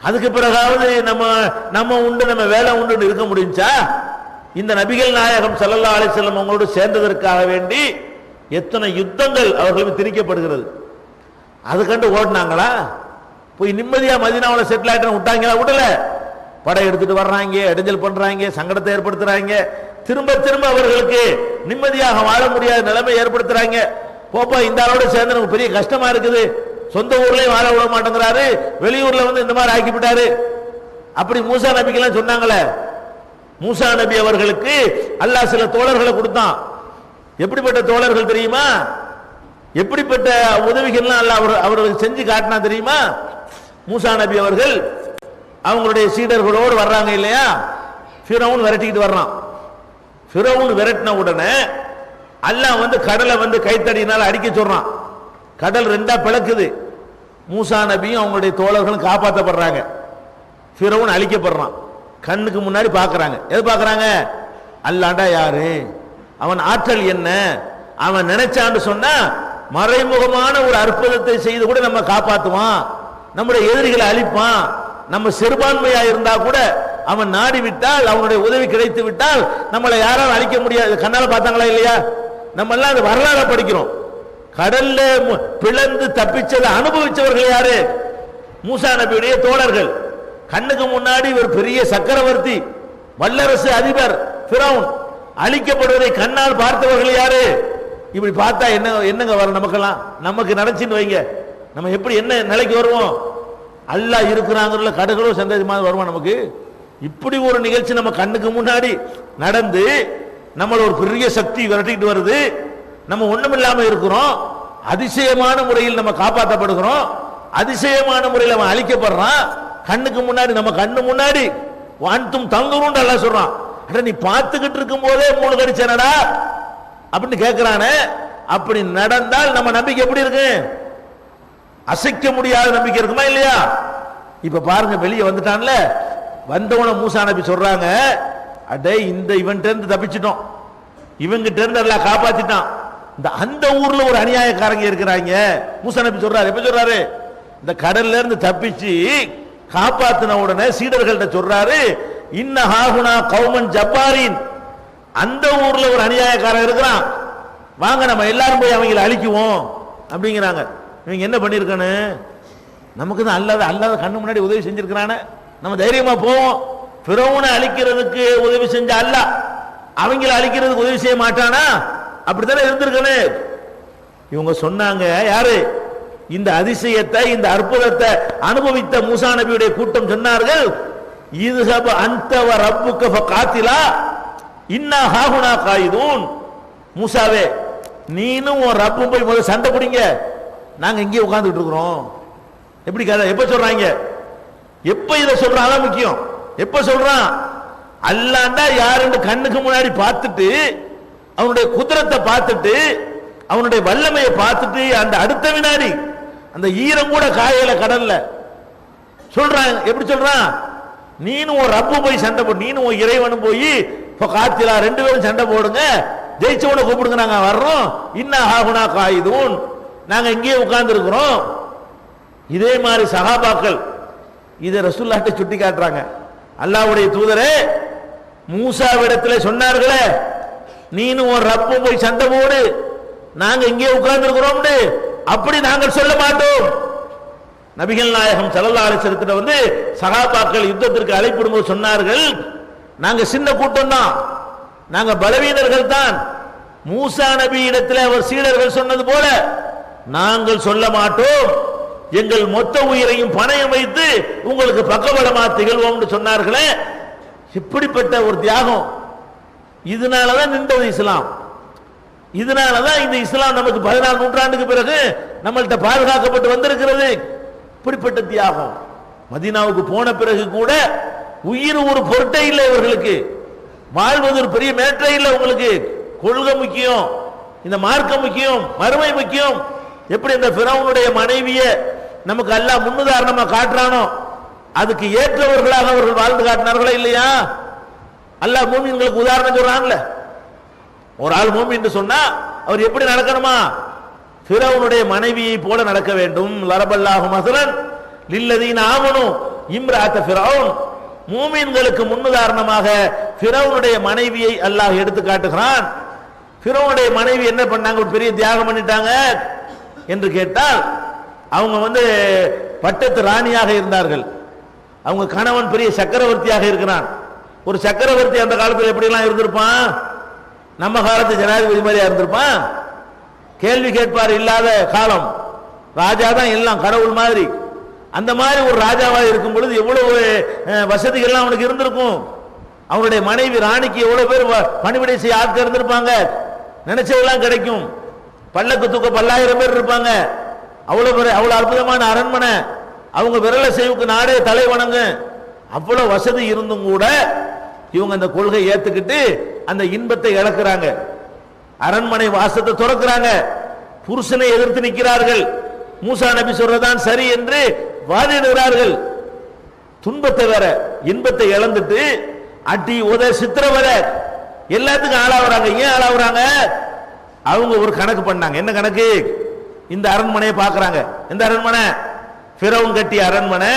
அதுக்கு பிறகாவது நம்ம உண்டு நம்ம வேலை உண்டு இருக்க முடிஞ்சா? இந்த நபிகள் நாயகம் ஸல்லல்லாஹு அலைஹி வஸல்லம் அவங்களோடு சேர்ந்ததற்காக வேண்டி எத்தனை யுத்தங்கள் அவர்களுக்கு திணிக்கப்படுகிறது. அது கண்டு ஓடினாங்களா? போய் நிம்மதியா மதீனாவுல செட்டில் ஆயிட்டு விட்டாங்களா? விடல. படை எடுத்துட்டு வர்றாங்க, இடைஞ்சல் பண்றாங்க, சங்கடத்தை ஏற்படுத்துறாங்க, திரும்ப திரும்ப அவர்களுக்கு நிம்மதியாக வாழ முடியாத நிலைமை ஏற்படுத்துறாங்க. போப்பா இந்த ஆளோட சேர்ந்து நமக்கு பெரிய கஷ்டமா இருக்குது, சொந்த ஊர்லயும் வாழ விட மாட்டேங்கிறாரு, வெளியூர்ல வந்து இந்த மாதிரி ஆக்கிவிட்டாரு. அப்படி மூசா நபிக்கெல்லாம் சொன்னாங்களே. மூசா நபி அவர்களுக்கு அல்லாஹ் சில தோழர்களை கொடுத்தான். எப்படிப்பட்ட தோழர்கள் தெரியுமா? எப்படிப்பட்ட உதவிகள்லாம் அல்லாஹ் அவர்களுக்கு செஞ்சு காட்டினா தெரியுமா? மூசா நபி அவர்கள் அவங்களுடைய சீடர்களோடு வர்றாங்க இல்லையா, ஃபிரௌன் விரட்டிக்கிட்டு வர்றான். ஃபிரௌன் விரட்டின உடனே அல்லாஹ் வந்து கடலை வந்து கைத்தடியினால் அடிக்க சொல்றான். கடல் ரெண்டா பிளக்குது. மூசா நபியும் அவங்களுடைய தோழர்களும் காப்பாற்றப்படுறாங்க. ஃபிரௌன் அழிக்கப்படுறான். கண்ணுக்கு முன்னாடி பார்க்கறாங்க. எது பார்க்கறாங்க? அல்லாஹ்டா யாரு, அவன் ஆற்றல் என்ன, அவன் நினைச்சான்னு சொன்னா மறைமுகமான ஒரு அற்புதத்தை செய்து கூட நம்ம காப்பாற்றுவான், நம்முடைய எதிரிகளை அழிப்பான். நம்ம சிறுபான்மையா இருந்தா கூட அவன் நாடி விட்டால், அவனுடைய உதவி கிடைத்து விட்டால் நம்மளை யாராலும் அழிக்க முடியாது. கண்ணால பார்த்தாங்களா இல்லையா? நம்ம எல்லாம் அந்த வரலாறு படிக்கிறோம். கடல்ல பிளந்து தப்பிச்சதை அனுபவிச்சவர்கள் யாரு? மூசா நபியுடைய தோழர்கள். கண்ணுக்கு முன்னாடி ஒரு பெரிய சக்கரவர்த்தி, வல்லரசு அதிபர் ஃபிரௌன் அழிக்கப்படுவதை கண்ணால் பார்த்தவர்கள் யாரு? இப்படி பார்த்தா என்னங்க வரும் நமக்கெல்லாம்? நமக்கு நினைச்சுன்னு வைங்க, நம்ம எப்படி என்ன நிலைக்கு வருவோம்? அல்லாஹ் இருக்கிறாங்கல்ல, கடுகளோ சந்தேகம் மாதிரி வருவோம் நமக்கு. இப்படி ஒரு நிகழ்ச்சி நம்ம கண்ணுக்கு முன்னாடி நடந்து நம்மள ஒரு பெரிய சக்தி விரட்டிட்டு வருது, நம்ம ஒண்ணும் இல்லாம இருக்கிறோம், அதிசயமான முறையில் நம்ம காப்பாற்றப்படுகிறோம், அதிசயமான முறையில் அவன் அழிக்கப்படுறான். கண்ணுக்கு முன்னாடி, நம்ம கண்ணு முன்னாடி வான்தும் தங்குரும் அல்லாஹ் சொல்றான். அட நீ பார்த்துக்கிட்டு இருக்கும் போதே மூணு கடிச்சனடா அப்படின்னு கேட்கிறானே. அப்படி நடந்தால் நம்ம நம்பிக்கை எப்படி இருக்கு? அசைக்க முடியாத நம்பிக்கை இருக்குமா இல்லையா? இப்ப பாருங்க, வெளியே வந்துட்டான்ல, வந்தவன மூசா நபி சொல்றாங்க, அடே இந்த இவன்கிட்ட இருந்து தப்பிச்சிட்டோம், இவங்கிட்ட இருந்து எல்லாம் காப்பாத்திட்டான். இந்த அந்த ஊர்ல ஒரு அநியாயக்காரங்க இருக்கிறாங்க. மூசா நபி சொல்றாரு, எப்ப சொல்றாரு? இந்த கடல்ல இருந்து தப்பிச்சு காப்பாத்தின உடனே சீடர்கள்ட்ட சொல்றாரு, இன்ன ஹாகுனா கௌமன் ஜப்பாரின், அந்த ஊர்ல ஒரு அநியாயக்காரன் இருக்கிறான், வாங்க நம்ம எல்லாரும் போய் அவங்களை அழிக்குவோம் அப்படிங்கிறாங்க. இவங்க என்ன பண்ணிருக்கணும்? நமக்கு தான் அல்லாத கண்ணு முன்னாடி உதவி செஞ்சிருக்கிறானே, நம்ம தைரியமா போவோம். ஃபிரௌனை அழிக்கிறதுக்கு உதவி செஞ்ச அல்லாஹ் அவங்கள அழிக்கிறதுக்கு உதவி செய்ய மாட்டானா? அப்படித்தானே இருந்திருக்கணும். இவங்க சொன்னாங்க, யாரு இந்த அதிசயத்தை இந்த அற்புதத்தை அனுபவித்த மூசா நபியுடைய கூட்டம் சொன்னார்கள், இதுஹப அன்த வ ரப்புக ஃபகாத்திலா இன்னா ஹாகுனா காயிதூன். மூசாவே நீனும் உன் ரப்பும் போய் முதல்ல சண்டை பிடிங்க, நாங்க இங்கே உட்கார்ந்துட்டு இருக்கிறோம். எப்படி கதை? எப்ப சொல்றாங்க? எப்ப இதை சொல்றாங்க முக்கியம். எப்ப சொல்றான்? அல்லாண்டா யாருன்னு கண்ணுக்கு முன்னாடி பார்த்துட்டு, அவனுடைய குதிரத்தை பார்த்துட்டு, அவனுடைய வல்லமையை பார்த்துட்டு, அந்த அடுத்த வினாடி அந்த ஈரம் கூட காயல கடல்ல சொல்றான். எப்படி சொல்றான்? நீனும் ஒரு ரப்பு போய் சண்டை போடு, நீனும் ஒரு இறைவனும் போய் காத்திலா ரெண்டு பேரும் சண்டை போடுங்க, ஜெயிச்சவனை கூப்பிடுங்க, நாங்க வர்றோம். இன்ன ஹாகுனா காயிதூன், நாங்க இங்கேயே உட்கார்ந்து இருக்கிறோம். இதே மாதிரி சஹாபாக்கள் இதை ரசூலுல்லாஹ்ட்ட சுட்டி காட்டுறாங்க. அல்லாஹ்வுடைய தூதரே மூசாவிடத்தில் சொன்னார்களே, நீனும் ஒரு ரப்பு போய் சண்டை போடு, நாங்க இங்கே உட்கார்ந்து இருக்கிறோம், அப்படி நாங்கள் சொல்ல மாட்டோம். நபிகள் நாயகம் ஸல்லல்லாஹு அலைஹி வஸல்லம் வந்து சஹாபாக்கள் யுத்தத்திற்கு அழைப்பிடும்போது சொன்னார்கள், நாங்க சின்ன கூட்டம் தான், நாங்க பலவீனர்கள் தான். மூசா நபி இடத்தில் அவர் சீடர்கள் சொன்னது போல நாங்கள் சொல்ல மாட்டோம், எங்கள் மொத்த உயிரையும் பணயம் வைத்து உங்களுக்கு பக்கபலமா திகழ்வோம் சொன்னார்களே. இப்படிப்பட்ட ஒரு தியாகம். இதனாலதான் நின்றது இஸ்லாம். இதனாலதான் இந்த இஸ்லாம் நமக்கு 14 நூற்றாண்டுக்கு பிறகு நம்மள்கிட்ட பாதுகாக்கப்பட்டு வந்திருக்கிறது. இப்படிப்பட்ட தியாகம். மதீனாவுக்கு போன பிறகு கூட உயிர் ஒரு பொருட்டே இல்லை இவர்களுக்கு. வாழ்வது ஒரு பெரிய மேட்டரே இல்லை உங்களுக்கு. கொள்கை முக்கியம், இந்த மார்க்கம் முக்கியம், மறுமை முக்கியம். எப்படி இந்த ஃபிரௌனுடைய மனைவியை நமக்கு அல்லாஹ் முன்னுதாரணமா காட்டுறானோ அதுக்கு ஏற்றவர்களாக அவர்கள் வாழ்ந்து காட்டினார்களா இல்லையா? அல்லாஹ் மூமின்களுக்கு உதாரணம் சொல்றான்ல. ஒரு ஆள் மூமின் சொன்னா அவர் எப்படி நடக்கணுமா? ஃபிரௌனுடைய மனைவியை போல நடக்க வேண்டும். லரபல்லாஹு மஸலன் லில்லதீன ஆமனு இம்ராஅத் ஃபிரௌன். மூமின்களுக்கு முன்னுதாரணமாக ஃபிரௌனுடைய மனைவியை அல்லாஹ் எடுத்து காட்டுகிறான். ஃபிரௌனுடைய மனைவி என்ன பண்ணாங்க? ஒரு பெரிய தியாகம் பண்ணிட்டாங்க என்று கேட்டால், அவங்க பட்டத்து ராணியாக இருந்தார்கள். அவங்க கணவன் பெரிய சக்கரவர்த்தியாக இருக்கிறான். ஒரு சக்கரவர்த்தி அந்த காலத்தில் எப்படிலாம் இருந்திருப்பான்? நம்ம காலத்து ஜனாதிபதி மாதிரியா இருந்திருப்பான்? கேள்வி கேட்பார் இல்லாத காலம். ராஜா தான் எல்லாம், கடவுள் மாதிரி. அந்த மாதிரி ஒரு ராஜாவாக இருக்கும் பொழுது எவ்வளவு வசதிகள்லாம் அவனுக்கு இருந்திருக்கும். அவனுடைய மனைவி ராணிக்கு எவ்வளவு பேர் பணிவிடை செய்ய ஆட்கள் இருந்திருப்பாங்க. நினைச்சதெல்லாம் கிடைக்கும். பல்லக்கு தூக்க 10,000 பேர் இருப்பாங்க. அவ்வளவு அற்புதமான அரண்மனை. அவங்க விரல செய்வுக்கு நாடே தலை வணங்க. அவ்வளவு வசதி இருந்தும் கூட இவங்க அந்த கொள்கை ஏத்துக்கிட்டு அந்த இன்பத்தை இழக்கிறாங்க. அரண்மனை வாசத்தை துறக்கிறாங்க. புருஷனை எதிர்த்து நிற்கிறார்கள். மூசா நபி சொல்றதான் சரி என்று வாதிடுகிறார்கள். துன்பத்தை வேற இன்பத்தை இழந்துட்டு அடி உத சித்திரவர எல்லாத்துக்கும் ஆளாகிறாங்க. ஏன் ஆளாகிறாங்க? அவங்க ஒரு கணக்கு பண்ணாங்க. என்ன கணக்கு? இந்த அரண்மனையை பார்க்கறாங்க. இந்த அரண்மனை ஃபிரௌன் கட்டிய அரண்மனை.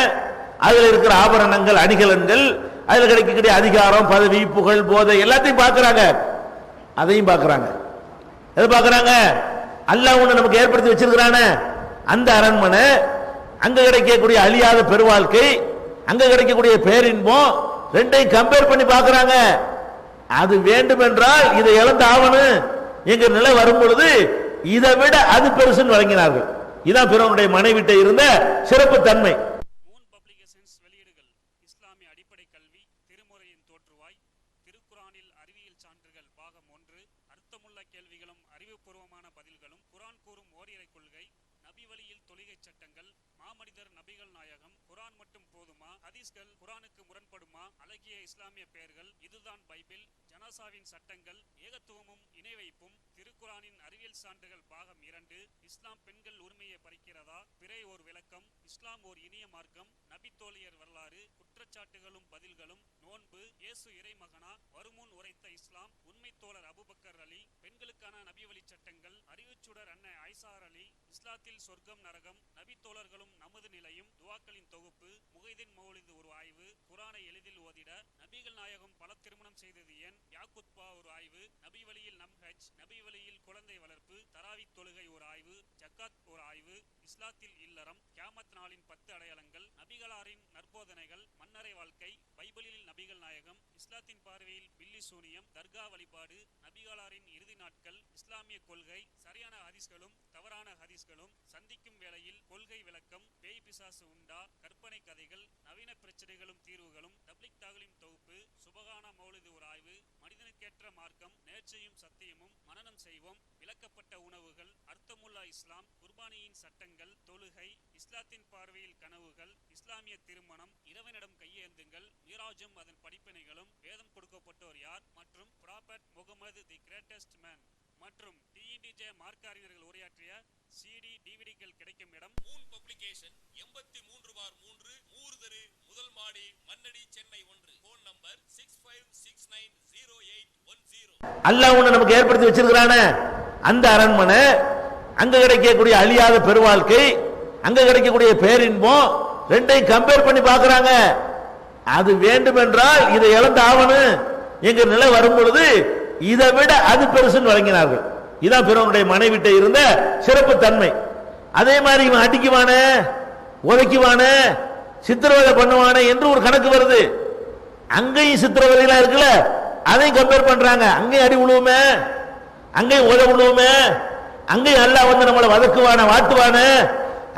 அதுல இருக்கிற ஆபரணங்கள், அணிகலன்கள், அதுல கிடைக்கக்கூடிய அதிகாரம், பதவி, புகழ், போதை எல்லாத்தையும் பார்க்கறாங்க. அதையும் பார்க்கறாங்க. எதை பார்க்கறாங்க? அல்லாஹ் ஒன்று நமக்கு ஏற்படுத்தி வச்சிருக்கிறானே அந்த அரண்மனை, அங்க கிடைக்கக்கூடிய அழியாத பெருவாழ்க்கை, அங்க கிடைக்கக்கூடிய பேரின்பம், ரெண்டையும் கம்பேர் பண்ணி பார்க்கறாங்க. அது வேண்டும் என்றால் இதை இழந்து ஆவணும் எங்க நிலை வரும் பொழுது இதை விட அது பெருசுன்னு வழங்கினார்கள். இதான் பிறனுடைய மனைவிட்ட இருந்த சிறப்பு தன்மை. வெளியீடுகள் இஸ்லாமிய அடிப்படை கல்வி, திருமுறையின் தோற்றுவாய், திருக்குரானில் அறிவியல் சான்றுகள் பாகம் 1, அர்த்தமுள்ள கேள்விகளும் அறிவுபூர்வமான பதில்களும், குரான் கூறும் ஓரிரை கொள்கை, நபி வழியில் தொழுகை சட்டங்கள், மாமனிதர் நபிகள் நாயகம், குரான் மட்டும் போதுமா, ஹதீஸ்கள் குரானுக்கு முரண்படுமா, அழகிய இஸ்லாமிய பெயர்கள், இதுதான் பைபிள், ஜனாசாவின் சட்டங்கள், ஏகத்துவமும் இணை வைப்பும், திருக்குரானின் அறிவியல் சான்றுகள் பாகம் 2, இஸ்லாம் பெண்கள் உரிமையை பறிக்கிறதா, பிறை ஓர் விளக்கம், இஸ்லாம் ஓர் இனிய மார்க்கம், நபி தோழியர் வரலாறு, குற்றச்சாட்டுகளும் பதில்களும், நோன்பு, இயேசு இறைமகனா, வருமுன் உரைத்த இஸ்லாம், உண்மை தோழர் அபுபக்கர் அலி, பெண்களுக்கான நபி வழி சட்டங்கள், அறிவுச்சுடர் அன்னை ஐசார் அலி, இஸ்லாத்தில் சொர்க்கம் நரகம், நபி தோழர்களும் நமது நிலையும், துவாக்களின் தொகுப்பு, முகைதீன் மௌலிது ஒரு ஆய்வு, குரானை எளிதில் ஓதிட, நபிகள் நாயகம் பல திருமணம் செய்தது ஏன், யாக்குத்பா ஒரு ஆய்வு, நபி வழியில் நம்ஹஜ், நபி வழியில் குழந்தை வளர்ப்பு, தராவி தொழுகை ஒரு ஆய்வு, ஜக்காத் ஒரு ஆய்வு, இஸ்லாத்தில் இல்லறம், கியாமத் நாளின் 10 அடையாளங்கள், நபிகளாரின் நற்போதனைகள், மன்னரை வாழ்க்கை, பைபிளில் நபிகள் நாயகம், இஸ்லாத்தின் பார்வையில் பில்லி சூனியம், தர்கா வழிபாடு, நபிகளாரின் இறுதி நாட்கள், இஸ்லாமிய கொள்கை, சரியான ஹதீஸ்களும் தவறான ஹதீஸ்களும், சந்திக்கும் வேளையில் கொள்கை விளக்கம், பேய் பிசாசு உண்டா, கற்பனை கதைகள், நவீன பிரச்சனைகளும் தீர்வுகளும், தப்லிக் தாகலிம் தொகுப்பு, சுபகானா மௌலிது ஒரு ஆய்வு, மனிதனுக்கேற்ற மார்க்கம், நேர்ச்சையும் சத்தியமும், மனனம் செய்வோம், விளக்கப்பட்ட உணவுகள், அர்த்தமுல்லா இஸ்லாம், குர்பானியின் சட்டங்கள், தொழுகை, இஸ்லாத்தின் பார்வையில் கனவுகள், இஸ்லாமிய திருமணம், இறைவனிடம் கையேந்துங்கள், மீராஜும் அதன் படிப்பினைகளும், வேதம் கொடுக்கப்பட்டோர் யார், மற்றும் prophet Mohammed the greatest man, மற்றும் டிஇடிஜே மார்க்க அறிஞர்கள் உரையாற்றிய சிடி டிவிடிகள் கிடைக்கும் இடம் மூன் பப்ளிகேஷன் 83/3 மூர்தரு முதல் மாடி மண்ணடி சென்னை 1 போன் நம்பர் 65690810. அல்லாஹ் ஒன்று நமக்கு ஏற்படுத்தி வச்சிருக்கிறானே அந்த அரண்மனை, அங்க கிடைக்கக்கூடிய அழியாத பெருவாழ்க்கை, அங்க கிடைக்கக்கூடிய பேரின்பம், ரெண்டையும் கம்பேர் பண்ணி பார்க்கறாங்க. அது வேண்டும் என்றால் இதை இழந்து ஆவணும் எங்க நிலை வரும் பொழுது இதை விட அது பெருசுன்னு வழங்கினார்கள். இதான் பிறனுடைய மனைவிட்ட இருந்த சிறப்பு தன்மை. அதே மாதிரி இவன் அடிக்குவானே, உதைக்குவானே, சித்திரவதை பண்ணுவானே என்று ஒரு கணக்கு வருது. அங்கேயும் சித்திரவதைலாம் இருக்குல்ல, அதையும் கம்பேர் பண்றாங்க. அங்கேயும் அடி விழுவுமே, அங்கேயும் உதை விழுவுமே, அங்கேயும் அல்லாஹ் நம்மளை வதக்குவான, வாட்டுவான,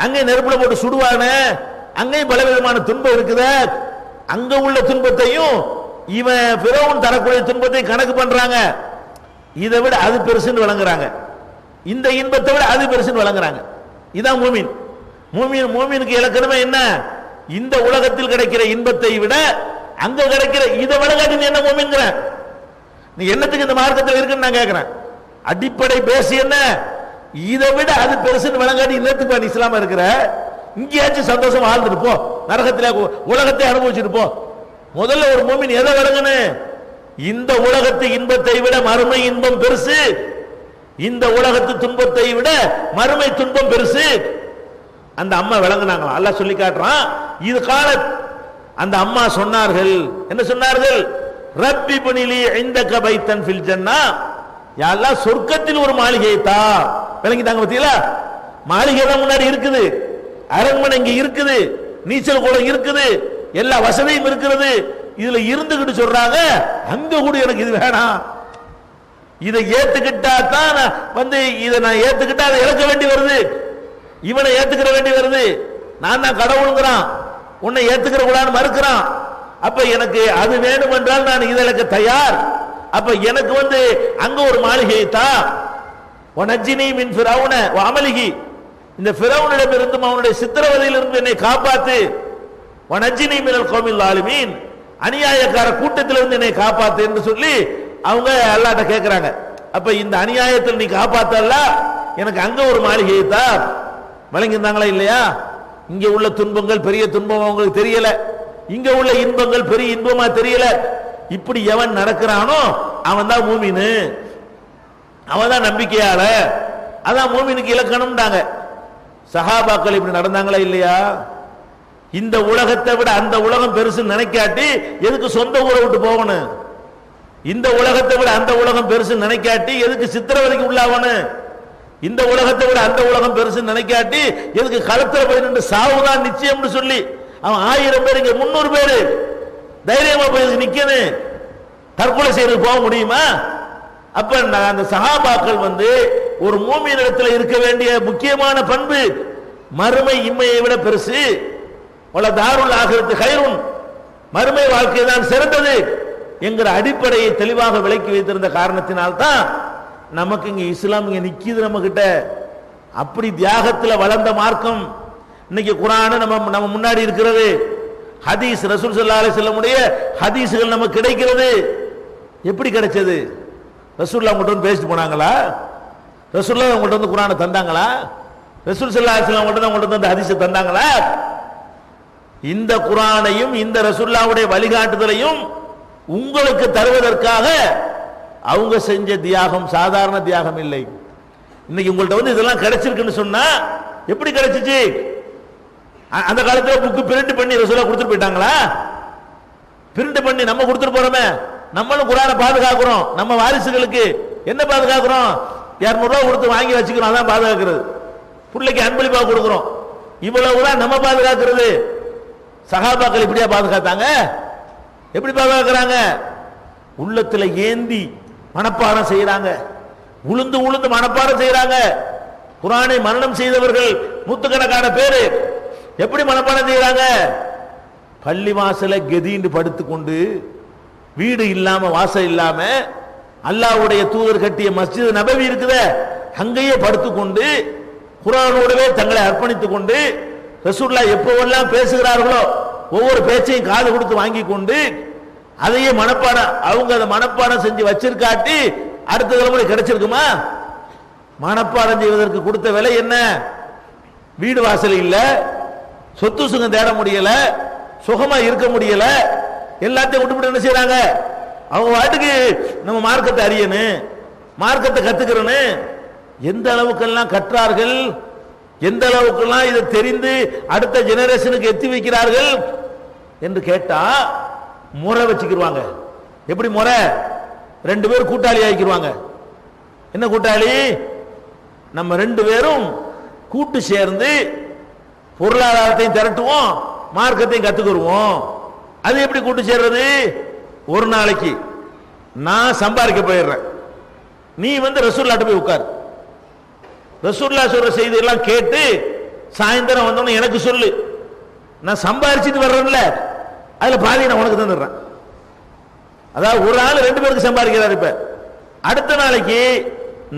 அங்கேயும் நெருப்புல போட்டு சுடுவான, அங்கேயும் பலவிதமான துன்பம் இருக்குது. அங்க உள்ள துன்பத்தையும் இவன் ஃபிரௌன் தரக்கூடிய துன்பத்தை கணக்கு பண்றாங்க. இதை விட அது பெருசுன்னு வழங்குறாங்க. இந்த இன்பத்தை விட அது பெருசுன்னு வழங்குறாங்க. இதான் மூமின். மூமினுக்கு இலக்கணமே என்ன? இந்த உலகத்தில் கிடைக்கிற இன்பத்தை விட அங்க கிடைக்கிற இதை விட காட்டி என்ன மூமின்கிற நீ என்னத்துக்கு இந்த மார்க்கத்தில் இருக்குன்னு நான் கேட்கிறேன். அடிப்படை பேசி என்ன, இதை விட அது பெருசுன்னு விளங்காடி இன்னத்துக்கு நீ இஸ்லாம இருக்கிற. இங்கேயாச்சும் சந்தோஷம் வாழ்ந்துட்டு போ, நரகத்தில் உலகத்தை அனுபவிச்சுட்டு போ. முதல்ல ஒரு மூமின் எதை விளங்கணும், இந்த உலகத்து இன்பத்தை விட மறுமை இன்பம் பெருசு, இந்த உலகத்து துன்பத்தை விட மறுமை துன்பம் பெருசு. அந்த அம்மா விளங்குனாங்களா, அல்லாஹ் சொல்லி காட்டுறான். இது கால அந்த அம்மா சொன்னார்கள், என்ன சொன்னார்கள், ரப்பி புனிலி இந்தக பைத்தன் ஃபில் ஜன்னா, யா அல்லாஹ் சொர்க்கத்தில் ஒரு மாளிகையை தா. விளங்கிட்டாங்க பத்தியா, மாளிகை தான் முன்னாடி இருக்குது, அரண்மனை இங்க இருக்குது, நீச்சல் குளம் இருக்குது, எல்லா வசதியும் இருக்கிறது. இதுல இருந்துகிட்டு சொல்றாங்க அங்க கூட எனக்கு இது வேணாம், இதை ஏத்துக்கிட்டா தான் இதை நான் ஏத்துக்கிட்டா அதை இழக்க வேண்டி வருது, இவனை ஏத்துக்கிற வேண்டி வருது. நான் தான் கடவுளுங்கிறான், உன்னை ஏத்துக்கிற கூடாது மறுக்கிறான். அப்ப எனக்கு அது வேணும் என்றால் நான் இதற்கு தயார். அப்ப எனக்கு அங்க ஒரு மாளிகை தான். வனஜினி மின் ஃபிரௌன வ அமலிஹி, இந்த ஃபிரௌனிடம் இருந்தும் அவனுடைய சித்திரவதையிலிருந்து என்னை காப்பாத்து. வனஜினி மினல் கௌமில் ஸாலிமீன், அநியாயக்கார கூட்டத்திலிருந்து என்னை காப்பாத்து என்று சொல்லி அவங்க அல்லாஹ்ட்ட கேட்கிறாங்க. அப்ப இந்த அநியாயத்தில் நீ காப்பாத்தல்ல, எனக்கு அங்க ஒரு மாளிகையை தான். வழங்கியிருந்தாங்களா இல்லையா? இங்க உள்ள துன்பங்கள் பெரிய துன்பம் அவங்களுக்கு தெரியல, இங்க உள்ள இன்பங்கள் பெரிய இன்பமா தெரியல. இப்படி எவன் நடக்கிறானோ அவன் தான் மூமினு, அவன் தான் நம்பிக்கையாள, அதான் மூமினுக்கு இலக்கணம்டாங்க. சஹாபாக்கள் இப்படி நடந்தாங்களா இல்லையா? இந்த உலகத்தை விட அந்த உலகம் பெருசு நினைக்காட்டி எதுக்கு சொந்த ஊரை விட்டு போகணும்? இந்த உலகத்தை விட அந்த உலகம் பெருசு நினைக்காட்டி எதுக்கு சித்திரவதைக்கு உள்ளாவணும்? இந்த உலகத்தை விட அந்த உலகம் பெருசு நினைக்காட்டி எதுக்கு களத்துல போய் நின்று சாவுதான் நிச்சயம்னு சொல்லி அவன் 1000 பேர் இங்க 300 பேரு தைரியமா போய் நிக்கணும், தற்கொலை செய்து போக முடியுமா? அப்ப அந்த சஹாபாக்கள் ஒரு மூமியினிடத்தில் இருக்க வேண்டிய முக்கியமான பண்பு மறுமை இம்மையை விட பெருசு, தாருல் ஆகிரத்து கைருன், மறுமை வாழ்க்கை தான் சிறந்தது என்கிற அடிப்படையை தெளிவாக விளக்கி வைத்திருந்த காரணத்தினால்தான் நமக்கு இங்க இஸ்லாம் இங்க நிக்கிது நம்ம கிட்ட. அப்படி தியாகத்தில் வளர்ந்த மார்க்கம். இன்னைக்கு குர்ஆன் நம்ம முன்னாடி இருக்கிறது, ஹதீஸ் ரசூல் ஸல்லல்லாஹு அலைஹி வஸல்லமுடைய ஹதீஸ்கள் நமக்கு கிடைக்கிறது. எப்படி கிடைச்சது? ரசூலுல்லாஹ் உங்கள்கிட்ட பேசிட்டு போனாங்களா? ரசூலுல்லாஹ் உங்கள்கிட்ட குர்ஆனை தந்தாங்களா? ரசூல் ஸல்லல்லாஹு அலைஹி வஸல்லம் உங்கள்கிட்ட அந்த ஹதீஸை தந்தாங்களா? இந்த குர்ஆனையும் இந்த ரசூலுல்லாஹ்வுடைய வழிகாட்டுதலையும் உங்களுக்கு தருவதற்காக அவங்க செஞ்ச தியாகம் சாதாரண தியாகம் இல்லை. இன்னைக்கு உங்கள்கிட்ட இதெல்லாம் கிடைச்சிருக்குன்னு சொன்னா எப்படி கிடைச்சிச்சு? அந்த காலத்துல புக்கு பிரிண்ட் பண்ணி ரசூலா கொடுத்துட்டு போயிட்டாங்களா? பிரிண்ட் பண்ணி நம்ம கொடுத்துட்டு போறோமே, நம்மளும் குர்ஆனை பாதுகாக்கிறோம். நம்ம வாரிசுகளுக்கு என்ன பாதுகாக்கிறோம்? 200 ரூபாய் கொடுத்து வாங்கி வச்சுக்கிறோம், அதான் பாதுகாக்கிறது. பிள்ளைக்கு அன்பளிப்பா கொடுக்கிறோம், இவ்வளவுதான் நம்ம பாதுகாக்கிறது. சஹாபாக்கள் இப்படியா பாதுகாத்தாங்க? எப்படி பாதுகாக்கிறாங்க? உள்ளத்துல ஏந்தி மனப்பாடம் செய்யறாங்க, உளுந்து உளுந்து மனப்பாடம் செய்யறாங்க. குர்ஆனை மனனம் செய்தவர்கள் நூற்றுக்கணக்கான பேரு எப்படி மனப்பாடம் செய்யறாங்க? பள்ளி வாசல கெதின்னு படுத்துக்கொண்டு, வீடு இல்லாம வாசல் இல்லாம, அல்லாஹ்வுடைய தூதர் கட்டிய மஸ்ஜித் நபவி இருக்குதே அங்கேயே படுத்துக்கொண்டு குர்ஆனோடவே தங்களை அர்ப்பணித்துக் கொண்டு ரசூலுல்லாஹ் எப்பவெல்லாம் பேசுகிறார்களோ ஒவ்வொரு பேச்சையும் காது கொடுத்து வாங்கி கொண்டு அதையே மனப்பாடம் அவங்க அதை மனப்பாடம் செஞ்சு வச்சிருக்காட்டி அடுத்த தலைமுறை கிடைச்சிருக்குமா? மனப்பாடம் செய்வதற்கு கொடுத்த விலை என்ன? வீடு வாசல் இல்ல, சொத்து சுகம் தேட முடியல, சுகமா இருக்க முடியல, எல்லாத்தையும் விட்டுவிட்டு என்ன செய்யறாங்க? அவங்க வாட்டுக்கு நம்ம மார்க்கத்தை அறியணும், மார்க்கத்தை கத்துக்கிறோன்னு எந்த அளவுக்கெல்லாம் கற்றார்கள், எந்த அளவுக்கெல்லாம் இதை தெரிந்து அடுத்த ஜெனரேஷனுக்கு எத்தி வைக்கிறார்கள் என்று கேட்டா முறை வச்சுக்கிடுவாங்க. எப்படி முறை? 2 பேர் கூட்டாளி ஆகிக்கிடுவாங்க. என்ன கூட்டாளி? நம்ம 2 பேரும் கூட்டு சேர்ந்து பொருளாதாரத்தையும் திரட்டுவோம், மார்க்கத்தையும் கத்துக்குருவோம். அது எப்படி கூட்டு சேர்றது? ஒரு நாளைக்கு நான் சம்பாதிக்க போயிடுறேன், நீ ரசூலுல்லாஹ்ட்ட போய் உட்கார், ரசூலுல்லாஹ் சொல்ற செய்தி எல்லாம் கேட்டு சாயந்தரம் வந்தோன்னு எனக்கு சொல்லு, நான் சம்பாதிச்சுட்டு வர்றேன்ல அதுல பாதி நான் உனக்கு தந்துடுறேன். அதாவது ஒரு ஆள் 2 பேருக்கு சம்பாதிக்கிறார். இப்ப அடுத்த நாளைக்கு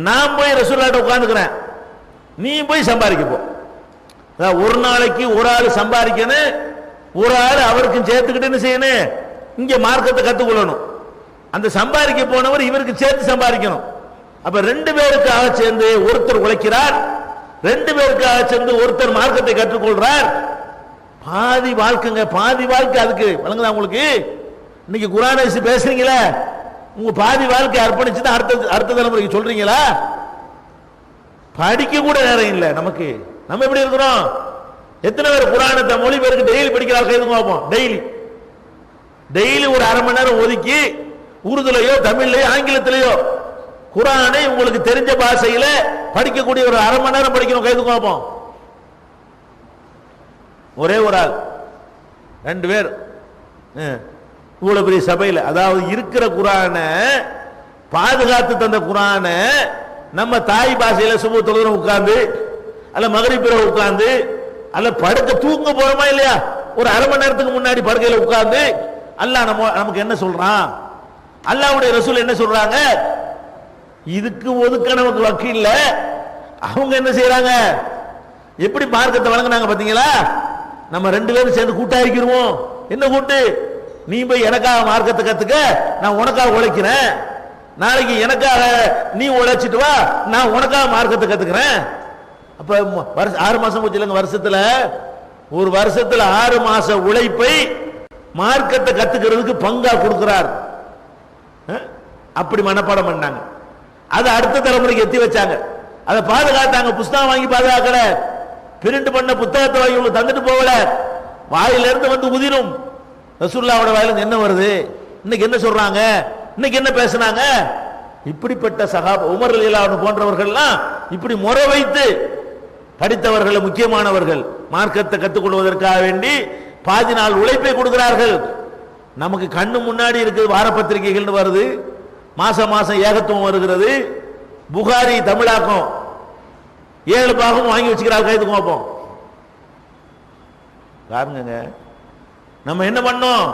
நான் போய் ரசூலுல்லாஹ்ட்ட உட்கார்ந்துக்கிறேன், நீ போய் சம்பாதிக்க போ. அதாவது ஒரு நாளைக்கு ஒரு ஆள் சம்பாதிக்கணும், ஒரு ஆள் அவருக்கும் சேர்த்துக்கிட்டு என்ன செய்யணும்? இங்க மார்க்கத்தை கத்துக்கொள்ளணும். அந்த சம்பாதிக்க போனவர் இவருக்கு சேர்த்து சம்பாதிக்கணும். அப்ப 2 பேருக்காக சேர்ந்து ஒருத்தர் உழைக்கிறார், 2 பேருக்காக சேர்ந்து ஒருத்தர் மார்க்கத்தை கற்றுக்கொள்றார். பாதி வாழ்க்கைங்க, பாதி வாழ்க்கை அதுக்கு வழங்குதா உங்களுக்கு? இன்னைக்கு குர்ஆனை பேசுறீங்களா, உங்க பாதி வாழ்க்கை அர்ப்பணிச்சு தான் அடுத்த தலைமுறைக்கு சொல்றீங்களா? படிக்க கூட நேரம் இல்லை நமக்கு. நம்ம எப்படி இருக்கிறோம்? எத்தனை பேர் குர்ஆனை மொழிபெயர்க்க டெய்லி படிக்கிறார்கள்? எதுவும் பார்ப்போம். டெய்லி ஒரு அரை மணி நேரம் ஒதுக்கி உருதுலையோ தமிழ்லையோ ஆங்கிலத்திலேயோ குர்ஆனை உங்களுக்கு தெரிஞ்ச பாஷையில படிக்கக்கூடிய ஒரு அரை மணி நேரம் படிக்கணும். கைது பார்ப்போம். ஒரே ஒரு ஆள், 2 பேர் இவ்வளவு பெரிய சபையில், அதாவது இருக்கிற குர்ஆனை பாதுகாத்து தந்த குர்ஆனை நம்ம தாய் பாஷையில சுப தொழுதுற உட்கார்ந்து அல்ல மகரிப் பிற உட்கார்ந்து அல்ல படுக்க தூங்க போறோமா இல்லையா, ஒரு அரை மணி நேரத்துக்கு முன்னாடி படுக்கையில உட்கார்ந்து அல்லாஹ் நமக்கு என்ன சொல்றான், அல்லாஹ்வுடைய ரசூல் என்ன சொல்றாங்க, இதுக்கு ஒதுக்க நமக்கு வக்கு இல்ல. அவங்க என்ன செய்யறாங்க, எப்படி மார்க்கத்தை வழங்கினாங்க பாத்தீங்களா? நம்ம 2 பேரும் சேர்ந்து கூட்டாயிருக்கிறோம். என்ன கூட்டு? நீ போய் எனக்காக மார்க்கத்தை கத்துக்க, நான் உனக்காக உழைக்கிறேன். நாளைக்கு எனக்காக நீ உழைச்சிட்டு வா, நான் உனக்காக மார்க்கத்தை கத்துக்கிறேன். அப்ப 6 மாசம் போச்சு இல்லைங்க வருஷத்துல. ஒரு வருஷத்துல 6 மாச உழைப்பை மார்க்கத்தை கத்துக்கிறதுக்கு பங்கா கொடுக்கிறார். அப்படி மனப்பாடம் பண்ணாங்க. அதை அடுத்த தலைமுறைக்கு எத்தி வச்சாங்க. அதை பாதுகாத்தாங்க. புஸ்தகம் வாங்கி பாதுகாக்கல, பிரிண்ட் பண்ண புத்தகத்தை வாங்கி தந்துட்டு போகல. வாயிலிருந்து வந்து உதிரும். ரசூலுல்லாஹ்வோட வாயிலிருந்து என்ன வருது, இன்னைக்கு என்ன சொல்றாங்க, இன்னைக்கு என்ன பேசினாங்க. இப்படிப்பட்ட சஹாபா உமர் ரலியல்லாஹு அன்ஹு போன்றவர்கள்லாம் இப்படி முறை வைத்து படித்தவர்கள், முக்கியமானவர்கள், மார்க்கத்தை கற்றுக்கொள்வதற்காக வேண்டி பாதி நாள் உழைப்பை கொடுக்கிறார்கள். நமக்கு கண்ணு முன்னாடி இருக்குது, வார பத்திரிகைகள் வருது, மாசம் மாசம் ஏகத்துவம் வருகிறது, புகாரி தமிழாக்கம் 7 பாகம் வாங்கி வச்சுக்கிறார்கள். கைது கோப்போம் பாருங்க. நம்ம என்ன பண்ணோம்?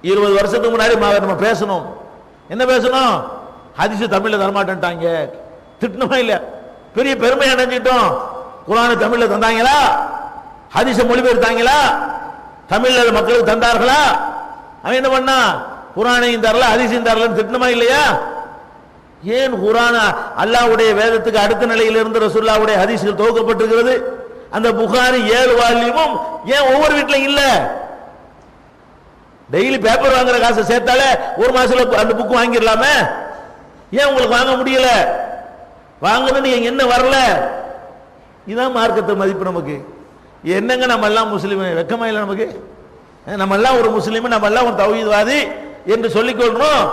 20 வருஷத்துக்கு முன்னாடி நம்ம பேசணும். என்ன பேசணும்? ஹதீஸ் தமிழ்ல தரமாட்டேன்ட்டாங்க, திட்டணுமா இல்ல? பெரிய பெருமை அடைஞ்சிட்டோம். குர்ஆனை தமிழ்ல தந்தாங்களா? ஹதீஸை மொழிபெயர்த்தாங்களா? தமிழ்ல மக்களுக்கு தந்தார்களா? அவன் என்ன பண்ணா? குர்ஆனையும் தரல, ஹதீஸையும் தரலன்னு திட்டணுமா இல்லையா? ஏன் குர்ஆன் அல்லாஹ்வுடைய வேதத்துக்கு அடுத்த நிலையில் இருந்து ரசூலுல்லாஹ்வுடைய ஹதீஸ்கள் தொகுக்கப்பட்டிருக்கிறது. அந்த புகாரி 7 வால்யூமும் ஏன் ஒவ்வொரு வீட்டிலும் இல்ல? டெய்லி பேப்பர் வாங்குற காசை சேர்த்தாலே ஒரு மாசத்துல அந்த புக் வாங்கிடலாமே. ஏன் உங்களுக்கு வாங்க முடியல? வாங்கணும்னு என்ன வரல? இதான் மார்க்கத்தை மதிப்பு நமக்கு. என்னங்க நம்ம எல்லாம் முஸ்லீம், வெக்கமா இல்லை நமக்கு? நம்ம எல்லாம் ஒரு முஸ்லீம், நம்ம எல்லாம் ஒரு தௌஹீத்வாதி என்று சொல்லிக் கொள்றோம்.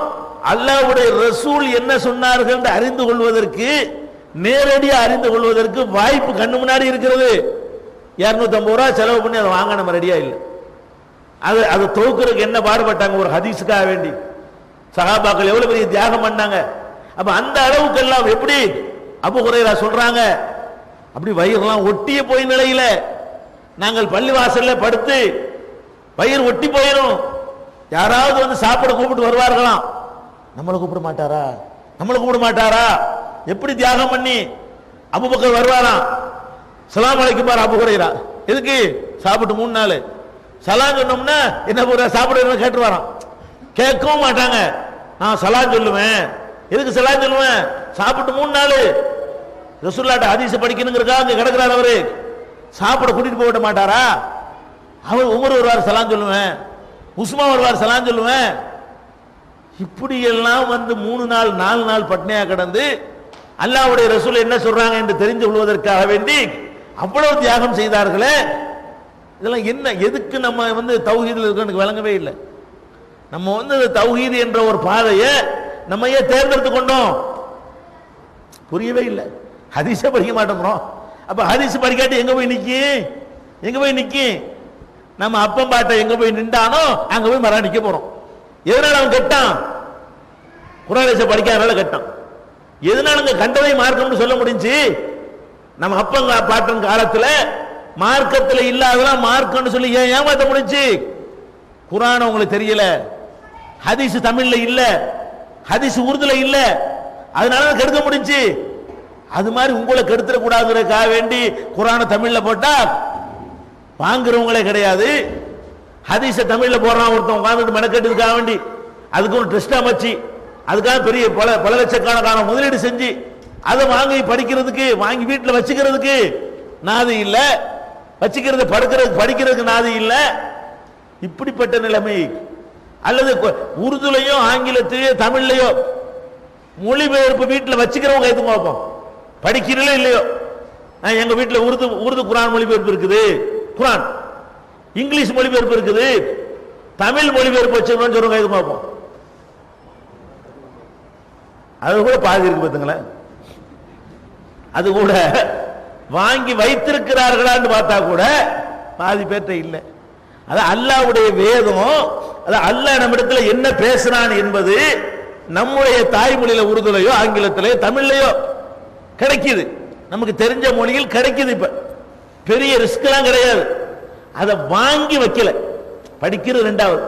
அல்லாஹ்வுடைய ரசூல் என்ன சொன்னார்கள் என்று அறிந்து கொள்வதற்கு, நேரடியாக அறிந்து கொள்வதற்கு வாய்ப்பு கண்ணு முன்னாடி இருக்கிறது. 250 ரூபா செலவு பண்ணி அதை வாங்க நம்ம ரெடியா இல்லை. அது தொகுக்கிறதுக்கு என்ன பாடுபட்டாங்க ஒரு ஹதீஸுக்காக வேண்டி. சஹாபாக்கள் எவ்வளவு பெரிய தியாகம் பண்ணாங்க. அப்ப அந்த அளவுக்கு எல்லாம் எப்படி அபூ ஹுரைரா சொல்றாங்க, அப்படி வயிறுலாம் ஒட்டிய போய் நிலையில நாங்கள் பள்ளிவாசல்ல படுத்து வயிறு ஒட்டி போயிடும். யாராவது வந்து சாப்பிட கூப்பிட்டு வருவார்களாம். நம்மளை கூப்பிட மாட்டாரா? நம்மளை கூப்பிட மாட்டாரா? எப்படி தியாகம் பண்ணி அபூபக்கர் வருவாராம். சலாம் அலைக்கும் பார் அபூ ஹுரைரா. எதுக்கு? சாப்பிட்டு 3 நாள். சலாம் சொன்னோம்னா என்ன சாப்பிட கேட்டு வரான். கேட்கவும் மாட்டாங்க. நான் சலாம் சொல்லுவேன். எதுக்கு சலாம் சொல்லுவேன்? சாப்பிட்டு 3 நாள் ரசூலுல்லாஹ்ட்ட ஹதீஸ் படிக்கணுங்கிறதுக்காக அங்க கிடக்கிறார். அவரு சாப்பிட கூட்டிட்டு போக மாட்டாரா? அவர் உமர் வருவார், சலாம் சொல்லுவேன். உஸ்மான் வருவார், சலாம் சொல்லுவேன். இப்படி எல்லாம் வந்து 3 நாள் 4 நாள் பட்னியா கிடந்து அல்லாஹ்வுடைய ரசூல் என்ன சொல்றாங்க என்று தெரிந்து கொள்வதற்காக வேண்டி அவ்வளவு தியாகம் செய்தார்களே. இதெல்லாம் என்ன? எதுக்கு நம்ம வந்து தௌஹீதுல இருக்க விளங்கவே இல்லை. நம்ம வந்து தௌஹீது என்ற ஒரு பாதையை நம்ம ஏன் தேர்ந்தெடுத்து கொண்டோம்? புரியவே இல்லை. ஹதீஸை படிக்க மாட்டோம். அப்ப ஹதீஸ் படிக்காட்டி எங்க போய் நிக்கி? எங்க போய் நிக்கி? நம்ம அப்பம் பாட்ட எங்க போய் நின்றானோ அங்க போய் மரம் நிக்க போறோம். எதனால அவன் கெட்டான்? குர்ஆனை படிக்காதனால கெட்டான். எதனால கண்டதை மார்க்கம்னு சொல்ல முடிஞ்சு? நம்ம அப்பங்க பாட்டன் காலத்துல மார்க்கத்துல இல்லாதெல்லாம் மார்க்கம்னு சொல்லி ஏன் ஏமாத்த முடிஞ்சு? குர்ஆன் உங்களுக்கு தெரியல, ஹதீஸ் தமிழ்ல இல்ல, ஹதீஸ் உருதுல இல்ல, அதனால கெடுக்க முடிஞ்சு. அது மாதிரி உங்களை கெடுத்துட கூடாதுக்காக வேண்டி குர்ஆனை தமிழ்ல போட்டா வாங்குறவங்களே கிடையாது. ஹதீஸை தமிழ்ல போடுறான் ஒருத்தன் உட்கார்ந்துட்டு மெனக்கெட்டுக்காக வேண்டி. அதுக்கு ஒரு டெஸ்ட் அமைச்சு அதுக்காக பெரிய பல லட்சக்கணக்கான முதலீடு செஞ்சு அதை வாங்கி படிக்கிறதுக்கு வாங்கி வீட்டில் வச்சுக்கிறதுக்கு நாதி இல்ல, வச்சுக்கிறது படிக்கிறதுக்கு நாதி இல்ல. இப்படிப்பட்ட நிலைமை. அல்லது உருதுலையோ ஆங்கிலத்திலேயோ தமிழ்லையோ மொழிபெயர்ப்பு வீட்டில் வச்சுக்கிறவங்க எதுவும் பார்ப்போம், படிக்கிறீங்களோ இல்லையோ. எங்க வீட்டில் உருது குரான் மொழிபெயர்ப்பு இருக்குது, குரான் இங்கிலீஷ் மொழிபெயர்ப்பு இருக்குது, தமிழ் மொழிபெயர்ப்பு வச்சுக்கணும்னு சொல்லுங்க, எதுவும் பார்ப்போம். அது கூட பாதி இருக்கு பார்த்துங்களேன். அது கூட வாங்கி வைத்திருக்கிறார்களான்னு பார்த்தா கூட பாதி பேர்ட்ட இல்லை. அது அல்லாஹ்வுடைய வேதம், அது அல்லாஹ் நம்மிடத்துல என்ன பேசுறான் என்பது நம்முடைய தாய்மொழியில உருதுலையோ ஆங்கிலத்திலேயோ தமிழ்லையோ கிடைக்குது, நமக்கு தெரிஞ்ச மொழியில் கிடைக்குது. இப்ப பெரிய ரிஸ்க்லாம் கிடையாது. அதை வாங்கி வைக்கல, படிக்கிறது ரெண்டாவது.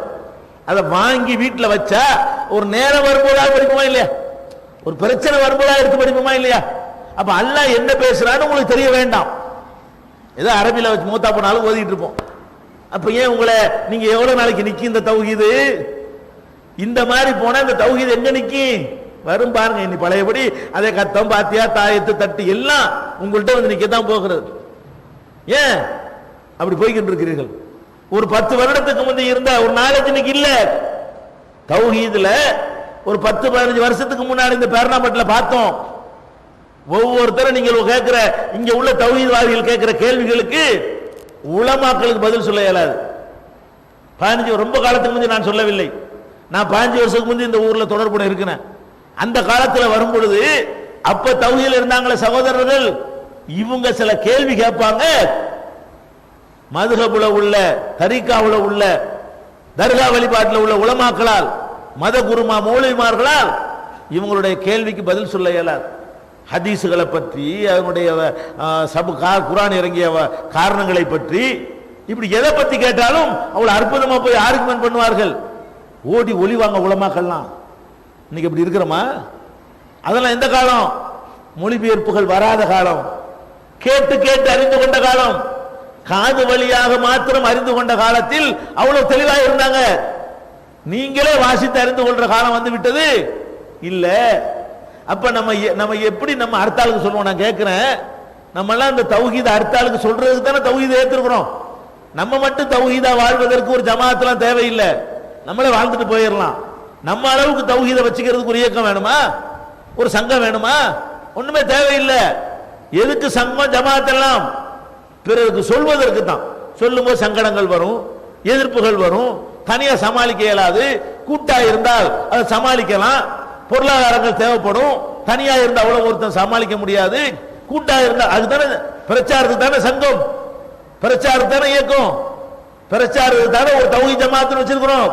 அதை வாங்கி வீட்டில் வச்சா ஒரு நேரம் வரும்போதாக படிக்குமா இல்லையா, ஒரு பிரச்சனை வரும்போதாக எடுத்து படிப்போமா இல்லையா. அப்ப அல்லாஹ் என்ன பேசுறான்னு உங்களுக்கு தெரிய வேண்டாம். ஏதோ அரபியில வச்சு மூத்தா போனாலும் ஓதிட்டு இருப்போம். அப்ப ஏன் உங்களை நீங்க எவ்வளவு நாளைக்கு நிக்கி இந்த தௌஹீது? இந்த மாதிரி போனா இந்த தௌஹீது எங்க நிக்கி வரும் பாருங்க. இனி பழையபடி அதே கத்தம் பாத்தியா தாயத்து தட்டு எல்லாம் உங்கள்கிட்ட வந்து நிக்கத்தான் போகிறது. ஏன் அப்படி போய்கிட்டு இருக்கிறீர்கள்? ஒரு 10 வருடத்துக்கு முந்தைய இருந்த ஒரு நாலேஜ் இன்னைக்கு இல்ல. தௌஹீதுல ஒரு 10-15 வருஷத்துக்கு முன்னாடி இந்த பேரணாம்பட்டில் பார்த்தோம். ஒவ்வொருத்தரும் நீங்கள் கேட்கிற இங்க உள்ள தௌஹீத்வாதிகள் கேட்கிற கேள்விகளுக்கு உலமாக்களுக்கு பதில் சொல்ல இயலாது. 15 ரொம்ப காலத்துக்கு முந்தைய நான் சொல்லவில்லை, நான் 15 வருஷத்துக்கு முந்தைய இந்த ஊர்ல தொடர்புட இருக்கிறேன். அந்த காலத்தில் வரும் பொழுது அப்ப தௌஹீதுல இருந்தாங்களே சகோதரர்கள், இவங்க சில கேள்வி கேட்பாங்க. மதுஹபுல உள்ள தரீகாவுல உள்ள தர்கா வழிபாட்டில் உள்ள உலமாக்களால் மத குருமா மௌலவிமார்களால் இவங்களுடைய கேள்விக்கு பதில் சொல்ல இயலாது. ஹதீசுகளை பற்றி அதனுடைய குர்ஆன் இறங்கிய காரணங்களை பற்றி இப்படி எதை பத்தி கேட்டாலும் அவ்வளவு அற்புதமா போய் ஆர்குமெண்ட் பண்ணுவார்கள். ஓடி ஒளிவாங்க உலமாக்கள்லாம். இன்னைக்கு இப்படி இருக்கிறோமா? அதெல்லாம் எந்த காலம்? மொழிபெயர்ப்புகள் வராத காலம், கேட்டு கேட்டு அறிந்து கொண்ட காலம், காது வழியாக மாத்திரம் அறிந்து கொண்ட காலத்தில் அவ்வளவு தெளிவாக இருந்தாங்க. நீங்களே வாசித்து அறிந்து கொள்ற காலம் வந்து விட்டது இல்ல. அப்ப நம்ம எப்படி நம்ம அடுத்தாளுக்கு சொல்லுவோம்? நான் கேட்கிறேன், நம்ம எல்லாம் இந்த தௌஹீத அடுத்தாளுக்கு சொல்றதுக்கு தானே தௌஹீதை ஏத்திருக்கிறோம். நம்ம மட்டும் தௌஹீதா வாழ்வதற்கு ஒரு ஜமாஅத்லாம் தேவையில்லை, நம்மளே வாழ்ந்துட்டு போயிடலாம். நம்ம அளவுக்கு தௌஹீதை வச்சுக்கிறதுக்கு ஒரு இயக்கம் வேணுமா, ஒரு சங்கம் வேணுமா? ஒண்ணுமே தேவையில்லை. எதுக்கு சங்கம் ஜமாஅத் எல்லாம்? பிறருக்கு சொல்வதற்கு தான். சொல்லும்போது சங்கடங்கள் வரும், எதிர்ப்புகள் வரும், தனியா சமாளிக்க இயலாது. கூட்டா இருந்தால் அதை சமாளிக்கலாம், பொருளாதாரங்கள் தேவைப்படும். தனியா இருந்தால் அவ்வளவு ஒருத்தன் சமாளிக்க முடியாது. கூட்டா இருந்தால் அதுதானே பிரச்சாரத்துக்கு தானே சங்கம், பிரச்சாரத்து தானே இயக்கம், பிரச்சாரத்துக்கு தானே ஒரு தௌஹீத் ஜமாஅத் வச்சிருக்கிறோம்.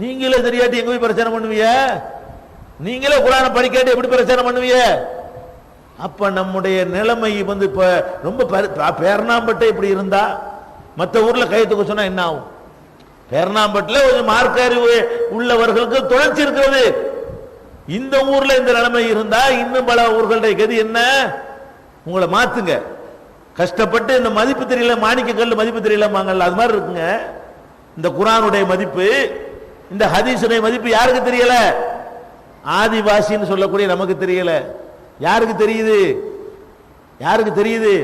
நீங்களே தெரியாட்டி எங்க போய் பிரச்சாரம் பண்ணுவீங்க? நீங்களே குர்ஆனை படிக்காட்டி எப்படி பிரச்சாரம் பண்ணுவீங்க? அப்ப நம்முடைய நிலைமை வந்து இப்ப ரொம்ப பேரணாம்பட்டை இப்படி இருந்தா மற்ற ஊர்ல கையெழுத்துக்க சொன்னா என்ன ஆகும்? பேரணாம்பட்டில் ஒரு மார்க்க அறிவு உள்ளவர்களுக்கு தொடர்ச்சி இருக்கிறது. இந்த ஊர்ல இந்த நிலைமை இருந்தா இன்னும் பல ஊர்களுடைய கதி என்ன? உங்களை மாத்துங்க. கஷ்டப்பட்டு இந்த மதிப்பு தெரியல, மாணிக்க கல்லு மதிப்பு தெரியல மாங்கல்ல, அது மாதிரி இருக்குங்க. இந்த குர்ஆனுடைய மதிப்பு, இந்த ஹதீஸுடைய மதிப்பு யாருக்கு தெரியல? ஆதிவாசின்னு சொல்லக்கூடிய நமக்கு தெரியல. யாருக்கு தெரியுது? யாருக்கு தெரியுது?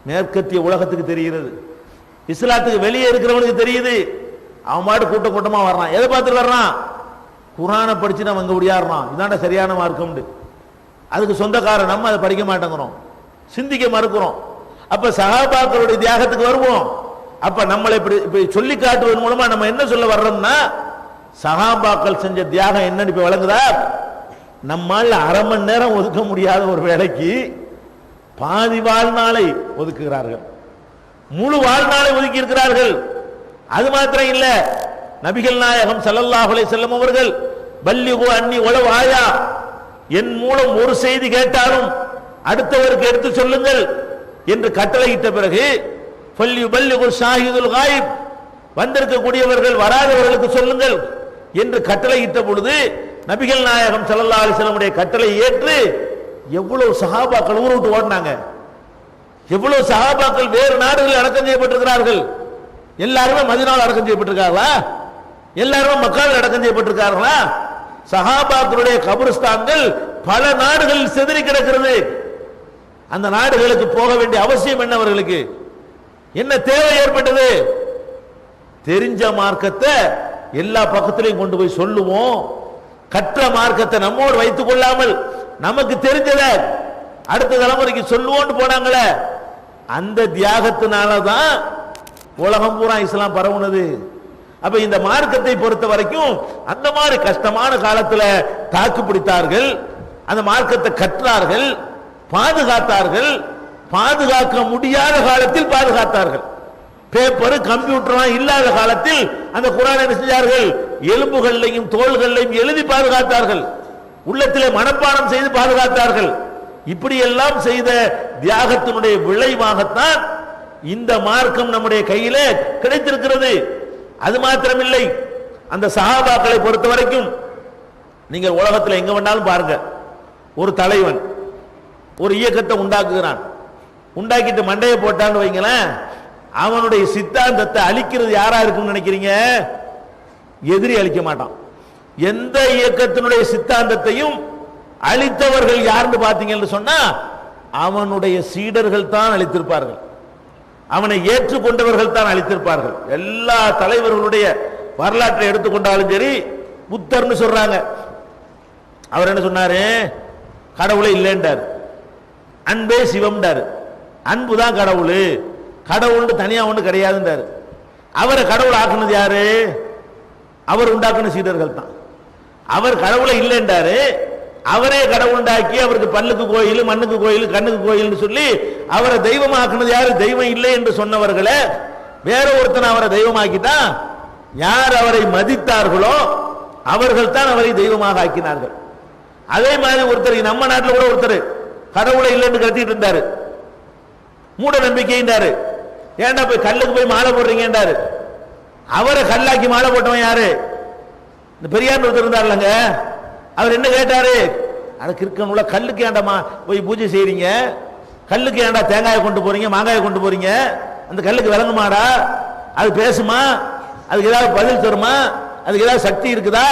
மேற்கத்திய உலகத்துக்கு தெரிகிறது. இஸ்லாத்துக்கு வெளியே இருக்கிறவனுக்கு தெரியுது. அவன் மாட்டு கூட்டம் கூட்டமா வர்றான். எதை பார்த்துட்டு வர்றான்? குர்ஆனை படிச்சு நம்ம அங்க முடியாடுறான். இதாண்ட சரியான மார்க்கம். அதுக்கு சொந்தக்காரன் நம்ம அதை படிக்க மாட்டேங்கிறோம், சிந்திக்க மறுக்கிறோம். அப்ப சஹாபாக்களுடைய தியாகத்துக்கு வருவோம். அப்ப நம்மளை இப்படி சொல்லி காட்டுவதன் மூலமா நம்ம என்ன சொல்ல வர்றோம்னா, சஹாபாக்கள் செஞ்ச தியாகம் என்னன்னு இப்ப வழங்குதா? நம்மால் அரை மணி நேரம் ஒதுக்க முடியாத ஒரு வேலைக்கு பாதி வாழ்நாளை ஒதுக்குகிறார்கள், முழு வாழ்நாளை ஒதுக்கி இருக்கிறார்கள். அது மாத்திரம் இல்ல, நபிகள் நாயகம் ஸல்லல்லாஹு அலைஹி வஸல்லம் அவர்கள் பல்லிகு அன்னி வலவ் ஆயா, என் மூலம் ஒரு செய்தி கேட்டாலும் அடுத்தவருக்கு எடுத்து சொல்லுங்கள் என்று கட்டளையிட்ட பிறகு ஃபல்யுபல்லிகு ஷாஹிதுல் காயிப், வந்திருக்கக்கூடியவர்கள் வராதவர்களுக்கு சொல்லுங்கள் என்று கட்டளையிட்ட பொழுது நபிகள் நாயகம் ஸல்லல்லாஹு அலைஹி வஸல்லம் உடைய கட்டளை ஏற்று எவ்வளவு சஹாபாக்கள் ஊரை விட்டு ஓடினாங்க, எவ்வளவு சஹாபாக்கள் வேறு நாடுகளில் அடக்கம் செய்யப்பட்டிருக்கிறார்கள். எல்லாருமே மதீனாவில் அடக்கம் செய்யப்பட்டிருக்காங்களா? எல்லாரும் மக்காவில் அடக்கம் செய்யப்பட்டிருக்கார்களா? சஹாபாக்களுடைய கபரிஸ்தான்கள் பல நாடுகளில் சிதறி கிடக்கிறது. அந்த நாடுகளுக்கு போக வேண்டிய அவசியம் என்ன? அவர்களுக்கு என்ன தேவை ஏற்பட்டது? தெரிஞ்ச மார்க்கத்தை எல்லா பக்கத்திலையும் கொண்டு போய் சொல்லுவோம். கற்ற மார்க்கத்தை நம்மோடு வைத்துக் கொள்ளாமல் நமக்கு தெரிஞ்சத அடுத்த தலைமுறைக்கு சொல்லுவோம்னு போனாங்களே, அந்த தியாகத்தினாலதான் உலகம் பூரா இஸ்லாம் பரவுனது. அப்ப இந்த மார்க்கத்தை பொறுத்த வரைக்கும் அந்த மாதிரி கஷ்டமான காலத்துல தாக்கு பிடித்தார்கள், அந்த மார்க்கத்தை கற்றார்கள், பாதுகாத்தார்கள். பாதுகாக்க முடியாத காலத்தில் பாதுகாத்தார்கள். பேப்பர் கம்ப்யூட்டர் இல்லாத காலத்தில் அந்த குர்ஆனை என்ன செஞ்சார்கள்? எலும்புகளையும் தோள்களையும் எழுதி பாதுகாத்தார்கள், உள்ளத்திலே மனப்பாடம் செய்து பாதுகாத்தார்கள். இப்படி எல்லாம் செய்த தியாகத்தினுடைய விளைவாகத்தான் இந்த மார்க்கம் நம்முடைய கையிலே கிடைத்திருக்கிறது. அது மாத்திரமில்லை, அந்த சஹாபாக்களை பொறுத்த வரைக்கும் நீங்க உலகத்தில் எங்க வேணாலும் பாருங்க, ஒரு தலைவன் ஒரு இயக்கத்தை உண்டாக்குகிறான், உண்டாக்கிட்டு மண்டையை போட்டான்னு வைங்களேன், அவனுடைய சித்தாந்தத்தை அழிக்கிறது யாரா இருக்குன்னு நினைக்கிறீங்க? எதிரி அழிக்க மாட்டான். எந்த இயக்கத்தினுடைய சித்தாந்தத்தையும் அழித்தவர்கள் யாருன்னு பாத்தீங்கன்னு சொன்னா அவனுடைய சீடர்கள் தான் அழித்திருப்பார்கள், அவனை ஏற்றுக்கொண்டவர்கள் தான் அழித்திருப்பார்கள். எல்லா தலைவர்களுடைய வரலாற்றை எடுத்துக்கொண்டாலும் சரி, புத்தர்னு சொல்றாங்க, அவர் என்ன சொன்னாரு? கடவுளே இல்லைன்றார், அன்பே சிவம்டாரு, அன்பு தான் கடவுள், கடவுள் தனியா ஒண்ணு கிடையாதுன்றாரு. அவரை கடவுள் ஆக்குனது யாரு? அவர் உண்டாக்குன சீடர்கள் தான். அவர் கடவுளை இல்லைன்றாரு, அவரே கடவுள் உண்டாக்கி அவருக்கு பல்லுக்கு கோயில், மண்ணுக்கு கோயில், கண்ணுக்கு கோயில் சொல்லி அவரை தெய்வமாக்குனது யாரு? தெய்வம் இல்லை என்று சொன்னவர்களை வேற ஒருத்தனை அவரை தெய்வமாக்கிட்டா, யார் அவரை மதித்தார்களோ அவர்கள் தான் அவரை தெய்வமாக ஆக்கினார்கள். அதே மாதிரி ஒருத்தர் நம்ம நாட்டில் கூட ஒருத்தர் கடவுளை இல்லைன்னு கத்திட்டு இருந்தாரு, மூட நம்பிக்கைன்றாரு. ஏன்டா போய் கல்லுக்கு போய் மாலை போடுறீங்கன்றாரு. அவரை கல்லாக்கி மாலை போட்டவன் யாரு? இந்த பெரியார் ஒருத்தர் இருந்தார்லங்க, அவர் என்ன கேட்டாரு? அதுக்கு இருக்கணும்ல, கல்லுக்கு ஏண்டாமா போய் பூஜை செய்றீங்க, கல்லுக்கு ஏண்டா தேங்காயை கொண்டு போறீங்க, மாங்காயை கொண்டு போறீங்க, அந்த கல்லுக்கு விளங்குமாடா? அது பேசுமா? அதுக்கு ஏதாவது பதில் தருமா? அதுக்கு ஏதாவது சக்தி இருக்குதா?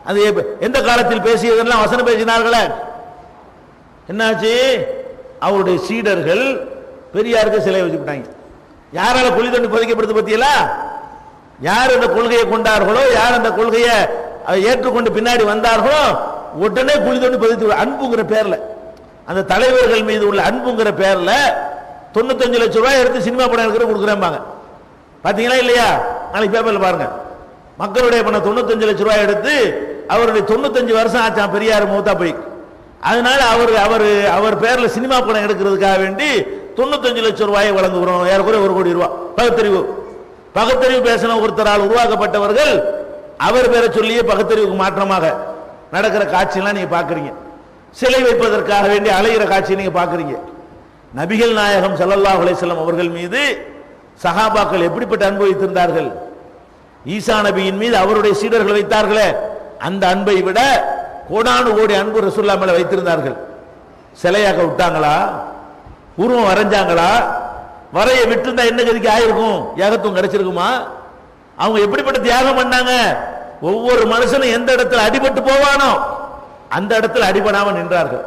அது எந்த காலத்தில் பேசியதெல்லாம் வசனம் பேசினார்களே, என்னாச்சு? அவருடைய சீடர்கள் பெரியாருக்கு சிலை வச்சுக்கிட்டாங்க. யாரால குழி தோண்டி புதைக்கப்படுது பத்தியலா? யார் அந்த கொள்கையை கொண்டார்களோ, யார் அந்த கொள்கையை ஏற்றுக்கொண்டு பின்னாடி வந்தார்களோ உடனே குழி தோண்டி புதைத்து, அன்புங்கிற பேர்ல, அந்த தலைவர்கள் மீது உள்ள அன்புங்கிற பேர்ல 95 லட்சம் ரூபாய் எடுத்து சினிமா படம் எடுக்கிற கொடுக்குறேன்பாங்க. பாத்தீங்களா இல்லையா? நாளைக்கு பேப்பர்ல பாருங்க, மக்களுடைய பணம் 95 லட்சம் ரூபாய் எடுத்து, அவருடைய 95 வருஷம் ஆச்சான் பெரியார் மூத்தா போய், அதனால அவர் பேர்ல சினிமா படம் எடுக்கிறதுக்காக வேண்டி 95 லட்சம் ரூபாயை வழங்குகிறோம், ஏறக்குறைய 1 கோடி ரூபாய். பகுத்தறிவு பேசின ஒருத்தரால் உருவாக்கப்பட்டவர்கள் அவர் பேரை சொல்லியே பகுத்தறிவுக்கு மாற்றமாக நடக்கிற காட்சியெல்லாம் நீங்க பாக்குறீங்க. சிலை வைப்பதற்காக வேண்டி அலைகிற காட்சியை நீங்க பாக்குறீங்க. நபிகள் நாயகம் ஸல்லல்லாஹு அலைஹி வஸல்லம் அவர்கள் மீது சஹாபாக்கள் எப்படிப்பட்ட அன்பு வைத்திருந்தார்கள்? ஈசா நபியின் மீது அவருடைய சீடர்கள் வைத்தார்களே, அந்த அன்பை விட கோடானு கோடி அன்பு ரசூலுல்லாஹ் மேல வைத்திருந்தார்கள். சிலையாக்க விட்டாங்களா? உருவம் வரைஞ்சாங்களா? வரைய விட்டுருந்தா என்ன கதிக்கு ஆயிருக்கும்? ஏகத்துவம் கிடைச்சிருக்குமா? அவங்க எப்படிப்பட்ட தியாகம் பண்ணாங்க? ஒவ்வொரு மனுஷனும் எந்த இடத்துல அடிபட்டு போவானோ அந்த இடத்துல அடிபடாம நின்றார்கள்.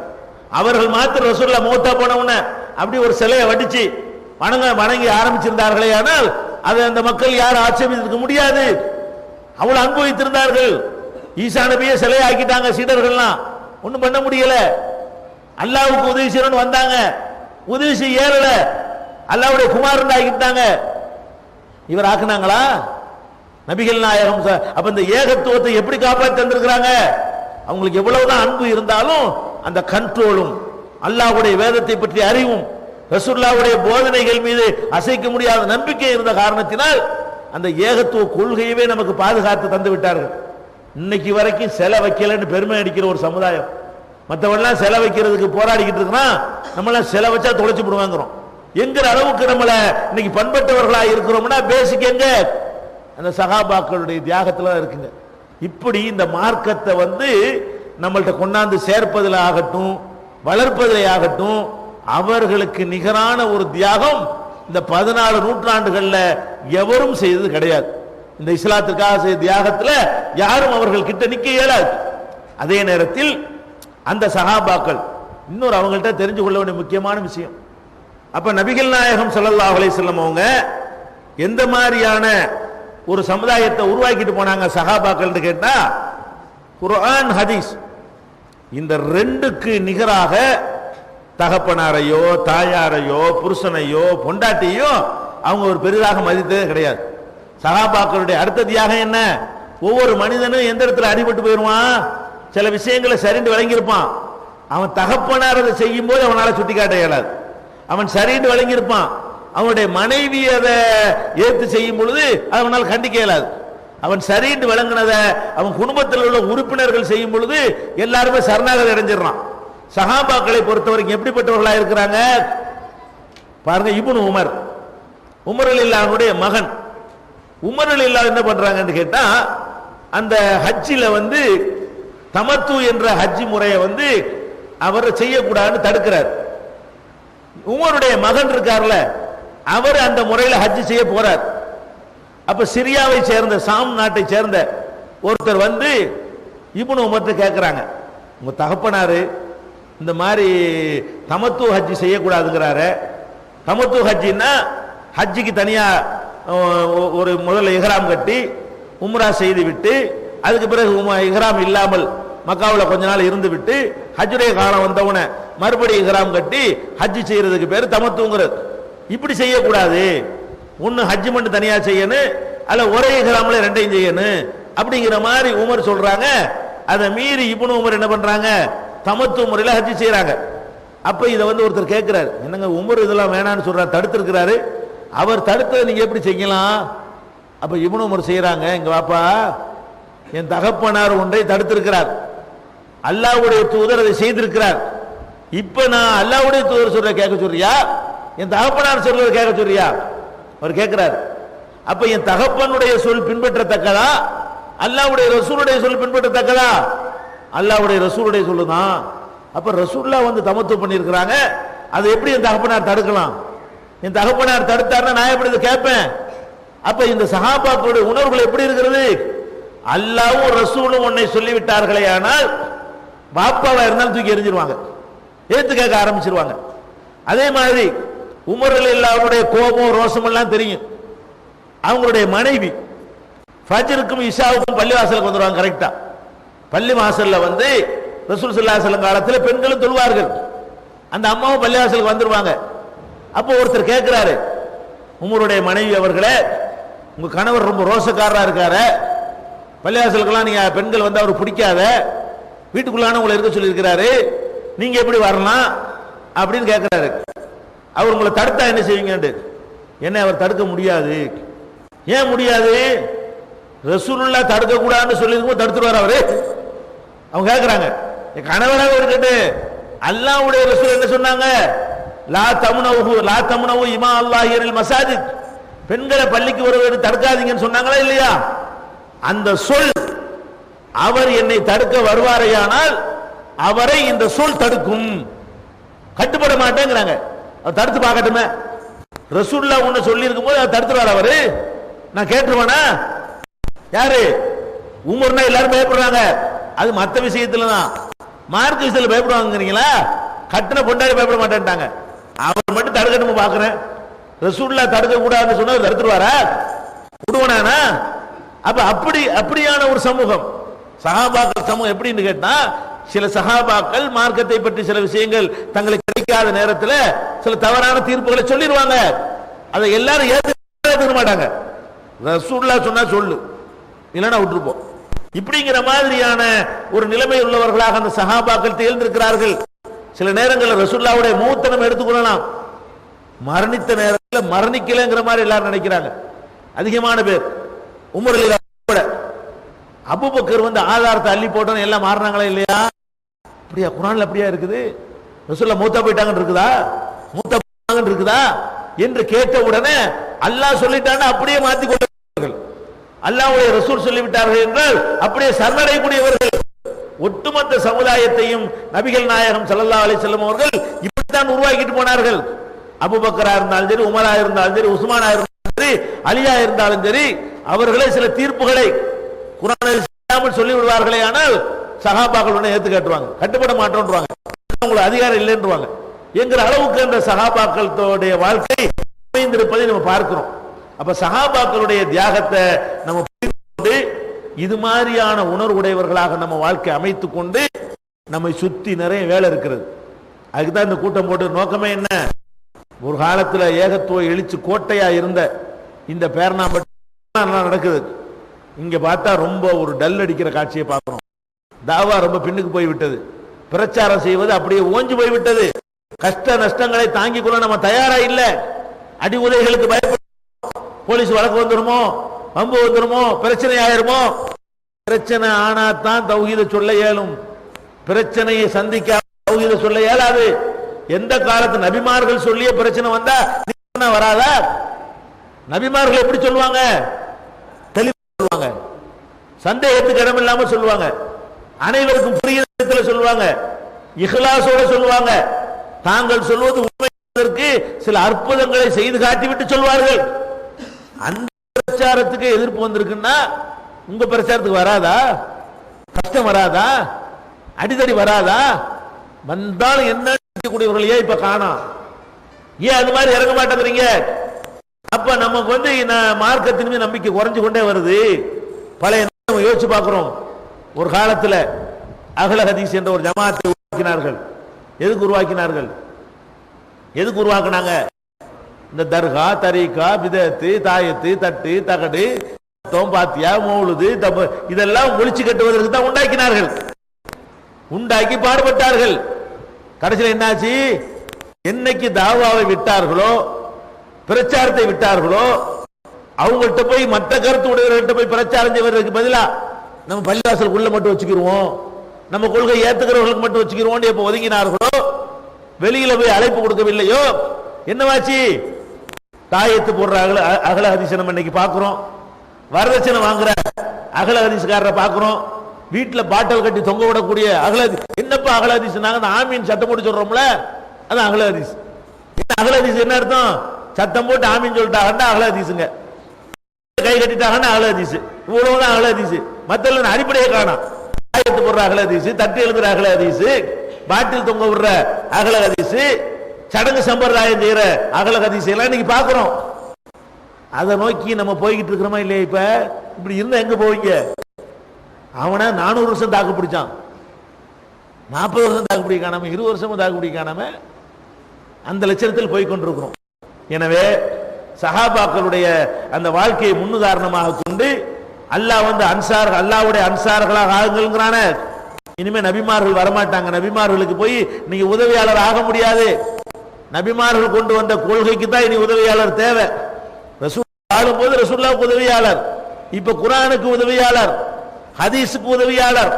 அவர்கள் மாத்திரம் ரசூலுல்லாஹ் மௌத்தா போனவன அப்படி ஒரு சிலையை வடிச்சு வணங்கி ஆரம்பிச்சிருந்தார்களே, ஆனால் அதை அந்த மக்கள் யாரும் ஆட்சேபிக்க முடியாது. அவ்வளவு அன்பு வைத்திருந்தார்கள். ஈசா நபியை சிலையை ஆக்கிட்டாங்க சீடர்கள்லாம், ஒண்ணும் பண்ண முடியல. அல்லாஹ்வுக்கு உதவி செய்யணும்னு வந்தாங்க, உதவி செய்ய ஏறல, அல்லாஹ்வுடைய குமாரன் ஆக்கிட்டாங்க. இவர் ஆக்குனாங்களா? நபிகள் நாயகம். அப்ப இந்த ஏகத்துவத்தை எப்படி காப்பாற்றி தந்திருக்கிறாங்க? அவங்களுக்கு எவ்வளவுதான் அன்பு இருந்தாலும் அந்த கண்ட்ரோலும், அல்லாஹ்வுடைய வேதத்தை பற்றி அறிவும், ரசூலுல்லாஹ்வுடைய போதனைகள் மீது அசைக்க முடியாத நம்பிக்கை இருந்த காரணத்தினால் அந்த ஏகத்துவ கொள்கையவே நமக்கு பாதுகாத்து தந்து விட்டார்கள். இன்னைக்கு வரைக்கும் செல வைக்கலன்னு பெருமை அடிக்கிற ஒரு சமுதாயம். மற்றவெல்லாம் செல வைக்கிறதுக்கு போராடிக்கிட்டு இருக்கிறான், நம்மளாம் செல வச்சா தொலைச்சு விடுவாங்கிறோம் என்கிற அளவுக்கு நம்மள இன்னைக்கு பண்பட்டவர்களா இருக்கிறோம்னா பேசிக் எங்க? அந்த சஹாபாக்களுடைய தியாகத்துல இருக்குங்க. இப்படி இந்த மார்க்கத்தை நம்மள்ட்ட கொண்டாந்து சேர்ப்பதில் ஆகட்டும், வளர்ப்பதிலே ஆகட்டும், அவர்களுக்கு நிகரான ஒரு தியாகம் இந்த 14 நூற்றாண்டுகள்ல எவரும் செய்தது கிடையாது. இந்த இஸ்லாத்துக்காக செய்த தியாகத்தில் யாரும் அவர்கள் கிட்ட நிக்க இயலாது. அதே நேரத்தில் அந்த சஹாபாக்கள் இன்னொரு அவங்கள்ட்ட தெரிஞ்சு கொள்ள வேண்டிய முக்கியமான விஷயம், அப்ப நபிகள் நாயகம் ஸல்லல்லாஹு அலைஹி வஸல்லம் அவங்க எந்த மாதிரியான ஒரு சமுதாயத்தை உருவாக்கிட்டு போனாங்க சஹாபாக்கள் கேட்டா, குர்ஆன் ஹதீஸ் இந்த ரெண்டுக்கு நிகராக தகப்பனாரையோ தாயாரையோ புருஷனையோ பொண்டாட்டியோ அவங்க ஒரு பெரிதாக மதித்ததே கிடையாது. சஹாபாக்களுடைய அடுத்த தியாகம் என்ன? ஒவ்வொரு மனிதனும் எந்த இடத்துல அடிபட்டு போயிடுவான், சில விஷயங்களை சரிந்து வழங்கியிருப்பான். அவன் தகப்பனார் அதை செய்யும் போது அவனால சுட்டி காட்ட இயலாது. அவன் சரிந்து வழங்கியிருப்பான். அவனுடைய மனைவி அதை ஏற்று செய்யும் பொழுது அவனால் கண்டிக்க இயலாது. அவன் சரிந்து வழங்கினதை அவன் குடும்பத்தில் உள்ள உறுப்பினர்கள் செய்யும் பொழுது எல்லாருமே சரணாகதி அடைஞ்சிடறான். சஹாபாக்களை பொறுத்தவரைக்கும் எப்படிப்பட்டவர்களா இருக்கிறாங்க பாருங்க. இப்னு உமர், உமர் ரலியல்லாஹுடைய மகன். உமர் ரலியல்லாஹு என்ன பண்றாங்கன்னு கேட்டா, அந்த ஹஜ்ஜில தமத்து என்ற ஹஜ் முறையை அவர் செய்யக்கூடாதுன்னு தடுக்கிறார். உமருடைய மகன் இருக்கார்ல, அவர் அந்த முறையில் ஹஜ் செய்ய போறார். அப்ப சிரியாவை சேர்ந்த சாம் நாட்டை சேர்ந்த ஒருத்தர் இப்னு உமர்ட்ட கேட்கிறாங்க, உங்க தகப்பனாரு இந்த மாதிரி தமத்து ஹஜ் செய்யக்கூடாதுங்கிறாரு. தமத்து ஹஜ்ஜின்னா ஹஜ்ஜிக்கு தனியா ஒரு முதல்ல இஹ்ராம் கட்டி உம்ரா செய்து விட்டு அதுக்கு பிறகு இஹ்ராம் இல்லாமல் மக்காவுல கொஞ்ச நாள் இருந்து விட்டு ஹஜ்ஜுடைய காலம் வந்தவன மறுபடியும் இஹ்ராம் கட்டி ஹஜ் செய்யறதுக்கு பேரு தமத்துங்கிறது. இப்படி செய்யக்கூடாது, ஒன்னு ஹஜ் மட்டும் தனியா செய்யணும், அல்ல ஒரே இஹ்ராம்ல ரெண்டையும் செய்யணும் அப்படிங்கிற மாதிரி உமர் சொல்றாங்க. அதை மீறி இப்னு உமர் என்ன பண்றாங்க, தமத்து முறையில் ஹஜ் செய்யறாங்க. அப்ப இதை ஒருத்தர் கேட்கிறாரு, என்னங்க உமர் இதெல்லாம் வேணான்னு சொல்றாரு, தடுத்திருக்கிறாரு, அவர் தடுத்ததை நீங்க எப்படி செய்யலாம்? அப்ப இப்னு உமர் செய்யறாங்க, எங்க வாப்பா என் தகப்பனார் ஒன்றை தடுத்திருக்கிறார், அல்லாஹ்வுடைய தூதர் அதை செய்திருக்கிறார். இப்ப நான் அல்லாஹ்வுடைய தூதர் சொல்ற கேட்க சொல்றியா, என் தகப்பனார் சொல்றதை கேட்க சொல்றியா? அவர் கேட்கிறார். அப்ப என் தகப்பனுடைய சொல் பின்பற்றத்தக்கதா, அல்லாஹ்வுடைய ரசூலுடைய சொல் பின்பற்றத்தக்கதா? அல்லாஹ்வுடைய ரசூலுடைய சொல்லுதான். அப்ப ரசூல்லா தமத்து பண்ணியிருக்கிறாங்க, அதை எப்படி என் தகப்பனார் தடுக்கலாம்? என் தகப்பனார் தடுத்தாருன்னா நான் எப்படி கேட்பேன்? அப்ப இந்த சஹாபாக்களுடைய உணர்வுகள் எப்படி இருக்கிறது? அல்லாஹ்வும் ரசூலும் உன்னை சொல்லிவிட்டார்களே ஆனால் பாப்பாவா இருந்தாலும் தூக்கி எறிஞ்சிருவாங்க, ஏத்து கேட்க ஆரம்பிச்சிருவாங்க. அதே மாதிரி உமர் ரலியல்லாஹுடைய கோபம் ரோஷம் எல்லாம் தெரியும். அவங்களுடைய மனைவி ஃபஜ்ருக்கும் இஷாவுக்கும் பள்ளிவாசலுக்கு வந்துருவாங்க. கரெக்டா பள்ளி வாசல்ல ரசூல் ஸல்லல்லாஹு அலைஹி வஸல்லம் காலத்தில் பெண்களும் தொழுவார்கள். அந்த அம்மாவும் பள்ளிவாசலுக்கு வந்துருவாங்க. அப்போ ஒருத்தர் கேட்கிறாரு, உமருடைய மனைவி அவர்களே, உங்க கணவர் ரொம்ப ரோஷக்காரரா இருக்காரு, பள்ளிவாசலுக்கெல்லாம் நீங்க பெண்கள் அவர் பிடிக்காத, வீட்டுக்குள்ளான உங்களை இருக்க சொல்லி இருக்கிறாரு, நீங்க எப்படி வரலாம் அப்படின்னு கேட்கிறாரு. அவர் உங்களை தடுத்தா என்ன செய்வீங்க? என்ன அவர் தடுக்க முடியாது. ஏன் முடியாது? ரசூலுல்லாஹ் தடுக்க கூடாதுன்னு சொல்லிருக்கும் தடுத்துருவார் அவரு. அவங்க கேட்கிறாங்க, என் கணவராக இருக்கட்டு, அல்லாஹ்வுடைய ரசூல் என்ன சொன்னாங்க? லா தம்னவு இமா அல்லாஹில் மசாஜித், பெண்களை பள்ளிக்கு வருவது தடுக்காதீங்கன்னு சொன்னாங்களா இல்லையா? அந்த சொல் அவர் என்னை தடுக்க வருவாரையானால் அவரை இந்த சொல் தடுக்கும், கட்டுப்பட மாட்டேங்கிறாங்க. அவர் தடுத்து பார்க்கட்டுமே. ரசூலுல்லாஹ் ஒன்னு சொல்லி இருக்கும் போது அவர் தடுத்துருவார் அவரு, நான் கேட்டுருவானா? யாரு? உமர்னா எல்லாரும் பயப்படுறாங்க, அது மற்ற விஷயத்துல தான். மார்க்க விஷயத்துல பயப்படுவாங்கிறீங்களா? கட்டின பொண்டாடி பயப்பட மாட்டேன்ட்டாங்க. அவர் மட்டும் தடுக்கணும் பாக்குறேன். ரசூலுல்லாஹ் தடுக்க கூடாதுன்னு சொன்னா தடுத்துருவாரா? விடுவனானா? அப்ப அப்படியான ஒரு சமூகம் சஹாபாக்கள் சமூகம். எப்படின்னு கேட்டா, சில சஹாபாக்கள் மார்க்கத்தை பற்றி சில விஷயங்கள் தங்களுக்கு கிடைக்காத நேரத்தில் சில தவறான தீர்ப்புகளை சொல்லிடுவாங்க. அதை எல்லாரும் ஏற்றுக்க மாட்டாங்க. ரசூலுல்லாஹ் சொன்னா சொல்லு, இல்லைன்னா விட்டுருப்போம். இப்படிங்கிற மாதிரியான ஒரு நிலைமை உள்ளவர்களாக அந்த சஹாபாக்கள் திகழ்ந்திருக்கிறார்கள். சில நேரங்களில் ரசூலுல்லாஹ்வுடைய மூத்தனம் எடுத்துக்கொள்ளலாம், மரணித்த நேரத்தில் மரணிக்கலைங்கிற மாதிரி எல்லாரும் நினைக்கிறாங்க. அதிகமான பேர் உமர் ரலியல்லாஹு அபூபக்கர் ஆதாரத்தை அள்ளி போட்டோன்னு எல்லாம் மாறினாங்களா இல்லையா? அப்படியா? குர்ஆன்ல அப்படியா இருக்குது? ரசூலுல்லாஹ் மூத்தா போயிட்டாங்கன்னு இருக்குதா, மூத்தா போயிட்டாங்கன்னு இருக்குதா என்று கேட்ட உடனே அல்லாஹ் சொல்லிட்டான்னு அப்படியே மாத்தி கொண்டார்கள். அல்லாஹ்வுடைய ரசூல் சொல்லிவிட்டார்கள் என்றால் அப்படியே சரணடையக்கூடியவர்கள். ஒட்டுமொத்த சமுதாயத்தையும் நபிகள் நாயகம் ஸல்லல்லாஹு அலைஹி வஸல்லம் அவர்கள் இப்படித்தான் உருவாக்கிட்டு போனார்கள். அபூபக்கரா இருந்தாலும் சரி, உமரா இருந்தாலும் சரி, உஸ்மானா இருந்தாலும் சரி, அலியா இருந்தாலும் சரி, அவர்களே சில தீர்ப்புகளை குர்ஆனில் சொல்லாமல் சொல்லி விடுவார்களே, ஆனால் சஹாபாக்கள் உடனே ஏத்து காட்டுவாங்க, கட்டுப்பட மாட்டோம்ன்றாங்க, உங்களுக்கு அதிகாரம் இல்லைன்றாங்க என்கிற அளவுக்கு அந்த சஹாபாக்களுடைய வாழ்க்கை அமைந்திருப்பதை நம்ம பார்க்கிறோம். அப்ப சஹாபாக்களுடைய தியாகத்தை நம்ம புரிந்து கொண்டு இது மாதிரியான உணர்வுடையவர்களாக நம்ம வாழ்க்கை அமைத்துக் கொண்டு நம்மை சுத்தி நிறைய வேலை இருக்கிறது. அதுக்குதான் இந்த கூட்டம் போட்டு நோக்கமே என்ன, ஒரு காலத்துல ஏகத்துவ எழுச்சி கோட்டையா இருந்த இந்த பேரணாம்பட்டு நடக்குது. இங்க பார்த்தா ரொம்ப ஒரு டல் அடிக்கிற காட்சியை பார்க்கிறோம். தாவா ரொம்ப பின்னுக்கு போய்விட்டது, பிரச்சாரம் செய்வது அப்படியே ஓஞ்சு போய்விட்டது. கஷ்ட நஷ்டங்களை தாங்கிக் கொள்ள நம்ம தயாரா இல்ல. அடி உதைகளுக்கு பயப்பட, போலீஸ் வழக்கு வந்துருமோ, வம்பு வந்துருமோ, பிரச்சனை ஆயிருமோ. பிரச்சனை ஆனா தான் தௌஹீத சொல்ல இயலும், பிரச்சனையை சந்திக்க தௌஹீத சொல்ல இயலாது. எந்த காலத்து நபிமார்கள் சொல்லிய பிரச்சனை வந்தா வராதா? நபிமார்கள் எப்படி சொல்லுவாங்க? தெளிவாக சொல்லுவாங்க, சந்தேகத்துக்கு இடம் இல்லாம சொல்லுவாங்க, அனைவருக்கும் புரியுற விதத்தில் சொல்லுவாங்க, இஹ்லாஸோட சொல்லுவாங்க. தாங்கள் சொல்வது உண்மைக்கு சில அற்புதங்களை செய்து காட்டிவிட்டு சொல்வார்கள். அந்த பிரச்சாரத்துக்கு எதிர்ப்பு வந்திருக்குன்னா உங்க பிரச்சாரத்துக்கு வராதா? கஷ்டம் வராதா? அடிதடி வராதா? வந்தாலும் என்ன கூடியவர்கள் ஏன் இப்ப காணோம்? ஏன் அது மாதிரி இறங்க மாட்டேங்கிறீங்க? அப்ப நமக்கு மார்க்கத்தின் மீது நம்பிக்கை குறைஞ்சு கொண்டே வருது. பழைய நம்ம யோசிச்சு பார்க்கிறோம். ஒரு காலத்துல அஹ்ல ஹதீஸ் என்ற ஒரு ஜமாத்தை உருவாக்கினார்கள். எதுக்கு உருவாக்கினார்கள்? எதுக்கு உருவாக்குனாங்க? இந்த தர்கா, தரீகா, பிதத்து, தாயத்து, தட்டு, தகடு, பாத்தியா, மௌலுது, இதெல்லாம் ஒழிச்சு கட்டுவதற்கு தான் உண்டாக்கினார்கள். உண்டாக்கி பாடுபட்டார்கள். கடைசியில் என்னாச்சு? என்னைக்கு தாவாவை விட்டார்களோ, பிரச்சாரத்தை விட்டார்களோ, அவங்கள்ட்ட போய் மற்ற கருத்து உடையவர்கள்ட்ட போய் பிரச்சாரம் செய்வதற்கு பதிலா நம்ம பள்ளிவாசலுக்குள்ள மட்டும் வச்சுக்கிருவோம், நம்ம கொள்கை ஏத்துக்கிறவர்களுக்கு மட்டும் வச்சுக்கிருவோம் எப்ப ஒதுங்கினார்களோ, வெளியில போய் அழைப்பு கொடுக்கவில்லையோ, என்னவாச்சு? தாயத்து போடுற அகல ஹதீஸ் நம்ம இன்னைக்கு பாக்குறோம், வரதட்சணை வாங்குற அகல ஹதீஸ்காரரை பாக்குறோம், வீட்டுல பாட்டல் கட்டி தொங்க விடக்கூடிய அகல ஹதீஸ். என்னப்பா அகல ஹதீஸ்? நாங்க ஆமீன் சத்தம் போட்டு சொல்றோம்ல, அதான் அகல ஹதீஸ். அகல ஹதீஸ் என்ன அர்த்தம்? சத்தம் போட்டு ஆமீன் சொல்லிட்டாங்கன்னா அகல ஹதீஸுங்க, கை கட்டிட்டாங்கன்னா அகல ஹதீஸ். இவ்வளவுதான் அகல ஹதீஸ். மத்தல அடிப்படையே காணோம். தாயத்து போடுற அகல ஹதீஸ், தட்டு எழுதுற அகல ஹதீஸ், பாட்டில் தொங்க விடுற அகல ஹதீஸ், சடங்கு சம்பிரதாயம் செய்யற அகல ஹதீஸ் எல்லாம் இன்னைக்கு பாக்குறோம். அதை நோக்கி நம்ம போய்கிட்டு இருக்கிறோமா இல்லையா? இப்ப இப்படி இருந்தா எங்க போவீங்க? அவனை 400 வருஷம் தாக்கு பிடிச்சான், 40 வருஷம் தாக்கு பிடிக்க காணாம, 20 வருஷமும் தாக்கு பிடிக்க காணாம அந்த லட்சணத்தில் போய் கொண்டிருக்கிறோம். எனவே சஹாபாக்களுடைய அந்த வாழ்க்கையை முன்னுதாரணமாக கொண்டு அல்லாஹ் அன்சார், அல்லாஹ்வுடைய அன்சார்களாக ஆகுங்கிறான. இனிமே நபிமார்கள் வரமாட்டாங்க. நபிமார்களுக்கு போய் நீங்க உதவியாளர் ஆக முடியாது. நபிமார்கள் கொண்டு வந்த கொள்கைக்கு தான் இனி உதவியாளர் தேவை. ரசூல் ஆளும்போது ரசூலுல்லாஹ்வுக்கு உதவியாளர், இப்ப குர்ஆனுக்கு உதவியாளர், ஹதீஸுக்கு உதவியாளர்,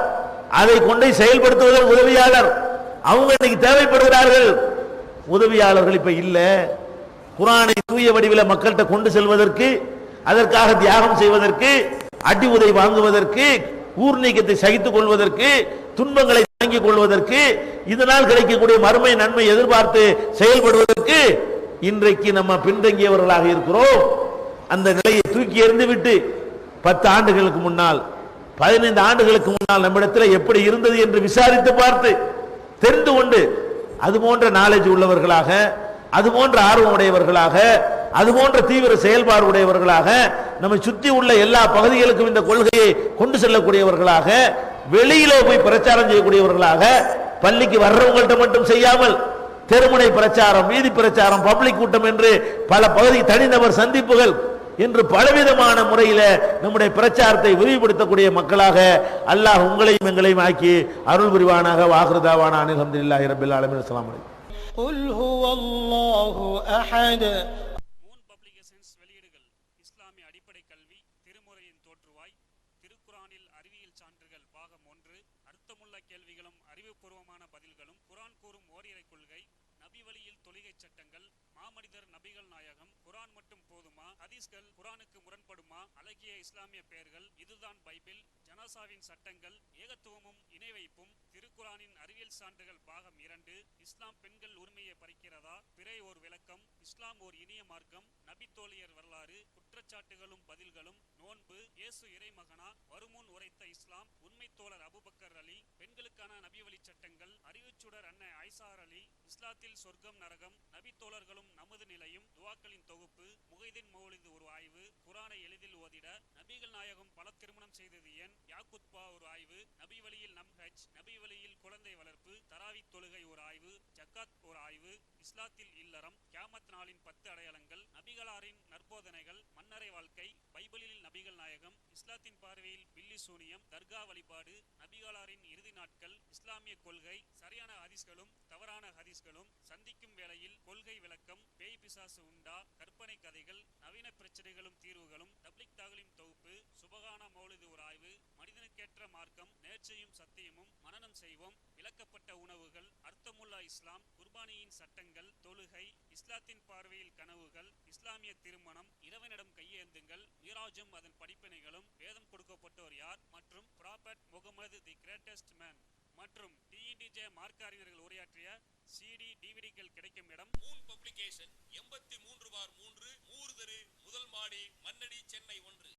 அதை கொண்டு செயல்படுத்துவதற்கு உதவியாளர். அவங்க இன்னைக்கு தேவைப்படுகிறார்கள். உதவியாளர்கள் இப்ப இல்ல. குர்ஆனை தூய வடிவில் மக்கள்கிட்ட கொண்டு செல்வதற்கு, அதற்காக தியாகம் செய்வதற்கு, அடி உதை வாங்குவதற்கு, ஊர் நீக்கத்தை சகித்துக் கொள்வதற்கு, துன்பங்களை தாங்கிக் கொள்வதற்கு, இதனால் கிடைக்கக்கூடிய மறுமை நன்மை எதிர்பார்த்து செயல்படுவதற்கு இன்றைக்கு நம்ம பின்தங்கியவர்களாக இருக்கிறோம். அந்த நிலையை தூக்கி எறிந்து விட்டு 10 ஆண்டுகளுக்கு முன்னால், 15 ஆண்டுகளுக்கு முன்னால் நம்மிடத்தில் எப்படி இருந்தது என்று விசாரித்து பார்த்து தெரிந்து கொண்டு அது போன்ற நாலேஜ் உள்ளவர்களாக, அது போன்ற ஆர்வம் உடையவர்களாக, அது போன்ற தீவிர செயல்பாடு உடையவர்களாக, நம்மை சுற்றி உள்ள எல்லா பகுதிகளுக்கும் இந்த கொள்கையை கொண்டு செல்லக்கூடியவர்களாக, வெளியில போய் பிரச்சாரம் செய்யக்கூடியவர்களாக, பள்ளிக்கு வர்றவங்கள்ட்ட மட்டும் செய்யாமல் தெருமுனை பிரச்சாரம், வீதி பிரச்சாரம், பப்ளிக் கூட்டம் என்று பல பகுதி தனிநபர் சந்திப்புகள் என்று பலவிதமான முறையில நம்முடைய பிரச்சாரத்தை விரிவுபடுத்தக்கூடிய மக்களாக அல்லாஹ் உங்களையும் எங்களையும் ஆக்கி அருள் புரிவானாக. வாஹிருதாவானா அல்ஹம்துலில்லாஹி ரப்பில் ஆலமீன். அஸ்ஸலாமு அலைக்கும். குல் ஹுவல்லாஹு அஹத். மூன் பப்ளிகேஷன்ஸ் வெளியீடுகள் இஸ்லாமிய அடிப்படை கல்வி, திருமுறையின் தோற்றுவாய், திருக்குரானில் அறிவியல் சான்றுகள் பாகம் 1, அர்த்தமுள்ள கேள்விகளும் அறிவுபூர்வமான பதில்களும், குர்ஆன் கூறும் ஓரிரை கொள்கை, நபி வழியில் தொழுகை சட்டங்கள், மாமனிதர் நபிகள் நாயகம், குரான் மட்டும் போதுமா, ஹதீஸ்கள் குரானுக்கு முரண்படுமா, அழகிய இஸ்லாமிய பெயர்கள், இதுதான் பைபிள், ஜனாசாவின் சட்டங்கள், ஏகத்துவமும் இணை வைப்பும், திருக்குரானின் அறிவியல் சான்றுகள் பாகம் 2, இஸ்லாம் பெண்கள் உரிமையை பறிக்கிறதா, பிறை ஓர் விளக்கம், இஸ்லாம் ஓர் இனிய மார்க்கம், நபி தோழியர் வரலாறு, குற்றச்சாட்டுகளும் பதில்களும், நோன்பு, இயேசு இறைமகனா, வருமுன் உரைத்த இஸ்லாம், உண்மை தோழர் அபுபக்கர் அலி, பெண்களுக்கான நபி வழி சட்டங்கள், அறிவுச்சுடர் அன்னை ஐசார் அலி, இஸ்லாத்தில் சொர்க்கம் நரகம், நபி தோழர்களும் நமது நிலையும், துவாக்களின் தொகுப்பு, முகைதீன் மௌலிது ஒரு ஆய்வு, குரானை எளிதில் ஓதிட, நபிகள் நாயகம் பல திருமணம் செய்தது ஏன், யாக்குத்பா ஒரு ஆய்வு, நபி வழியில் நம்ஹஜ், நபி வழியில் குழந்தை வளர்ப்பு, தராவி தொழுகை ஒரு ஆய்வு, ஜக்காத் ஒரு ஆய்வு, இஸ்லாத்தில் இல்லறம், கியாமத் நாளின் 10 அடையாளங்கள், நபிகளாரின் நற்போதனைகள், மன்னரை வாழ்க்கை, பைபிளில் நபிகள் நாயகம், இஸ்லாத்தின் பார்வையில் பில்லி சூனியம், தர்கா வழிபாடு, நபிகளாரின் இறுதி நாட்கள், இஸ்லாமிய கொள்கை, சரியான ஹதீஸ்களும் தவறான ஹதீஸ்களும், சந்திக்கும் வேளையில் கொள்கை விளக்கம், பேய் பிசாசு உண்டா, கற்பனை கதைகள், நவீன பிரச்சனைகளும் தீர்வுகளும், தப்லிக் தாகலிம் தொகுப்பு, சுபகான மௌலிது ஒரு ஆய்வு, மனிதனுக்கேற்ற மார்க்கம், நேர்ச்சையும் சத்தியமும், மனனம் செய்வோம், விளக்கப்பட்ட உணவுகள், அர்த்தமுல்லா இஸ்லாம், குர்பானியின் சட்டங்கள், தொழுகை, இஸ்லாத்தின் பார்வையில் கனவுகள், இஸ்லாமிய திருமணம், இறைவனிடம் கையேந்துங்கள், மீராஜும் அதன் படிப்பினைகளும், வேதம் கொடுக்கப்பட்டோர் யார், மற்றும் prophet Mohammed the greatest man மற்றும் டிஇடிஜே மார்க்க அறிஞர்கள் உரையாற்றிய CD டிவிடிகள் கிடைக்கும் இடம் மூன் பப்ளிகேஷன் 83/3 மூர்தரு முதல் மாடி மண்ணடி சென்னை 1.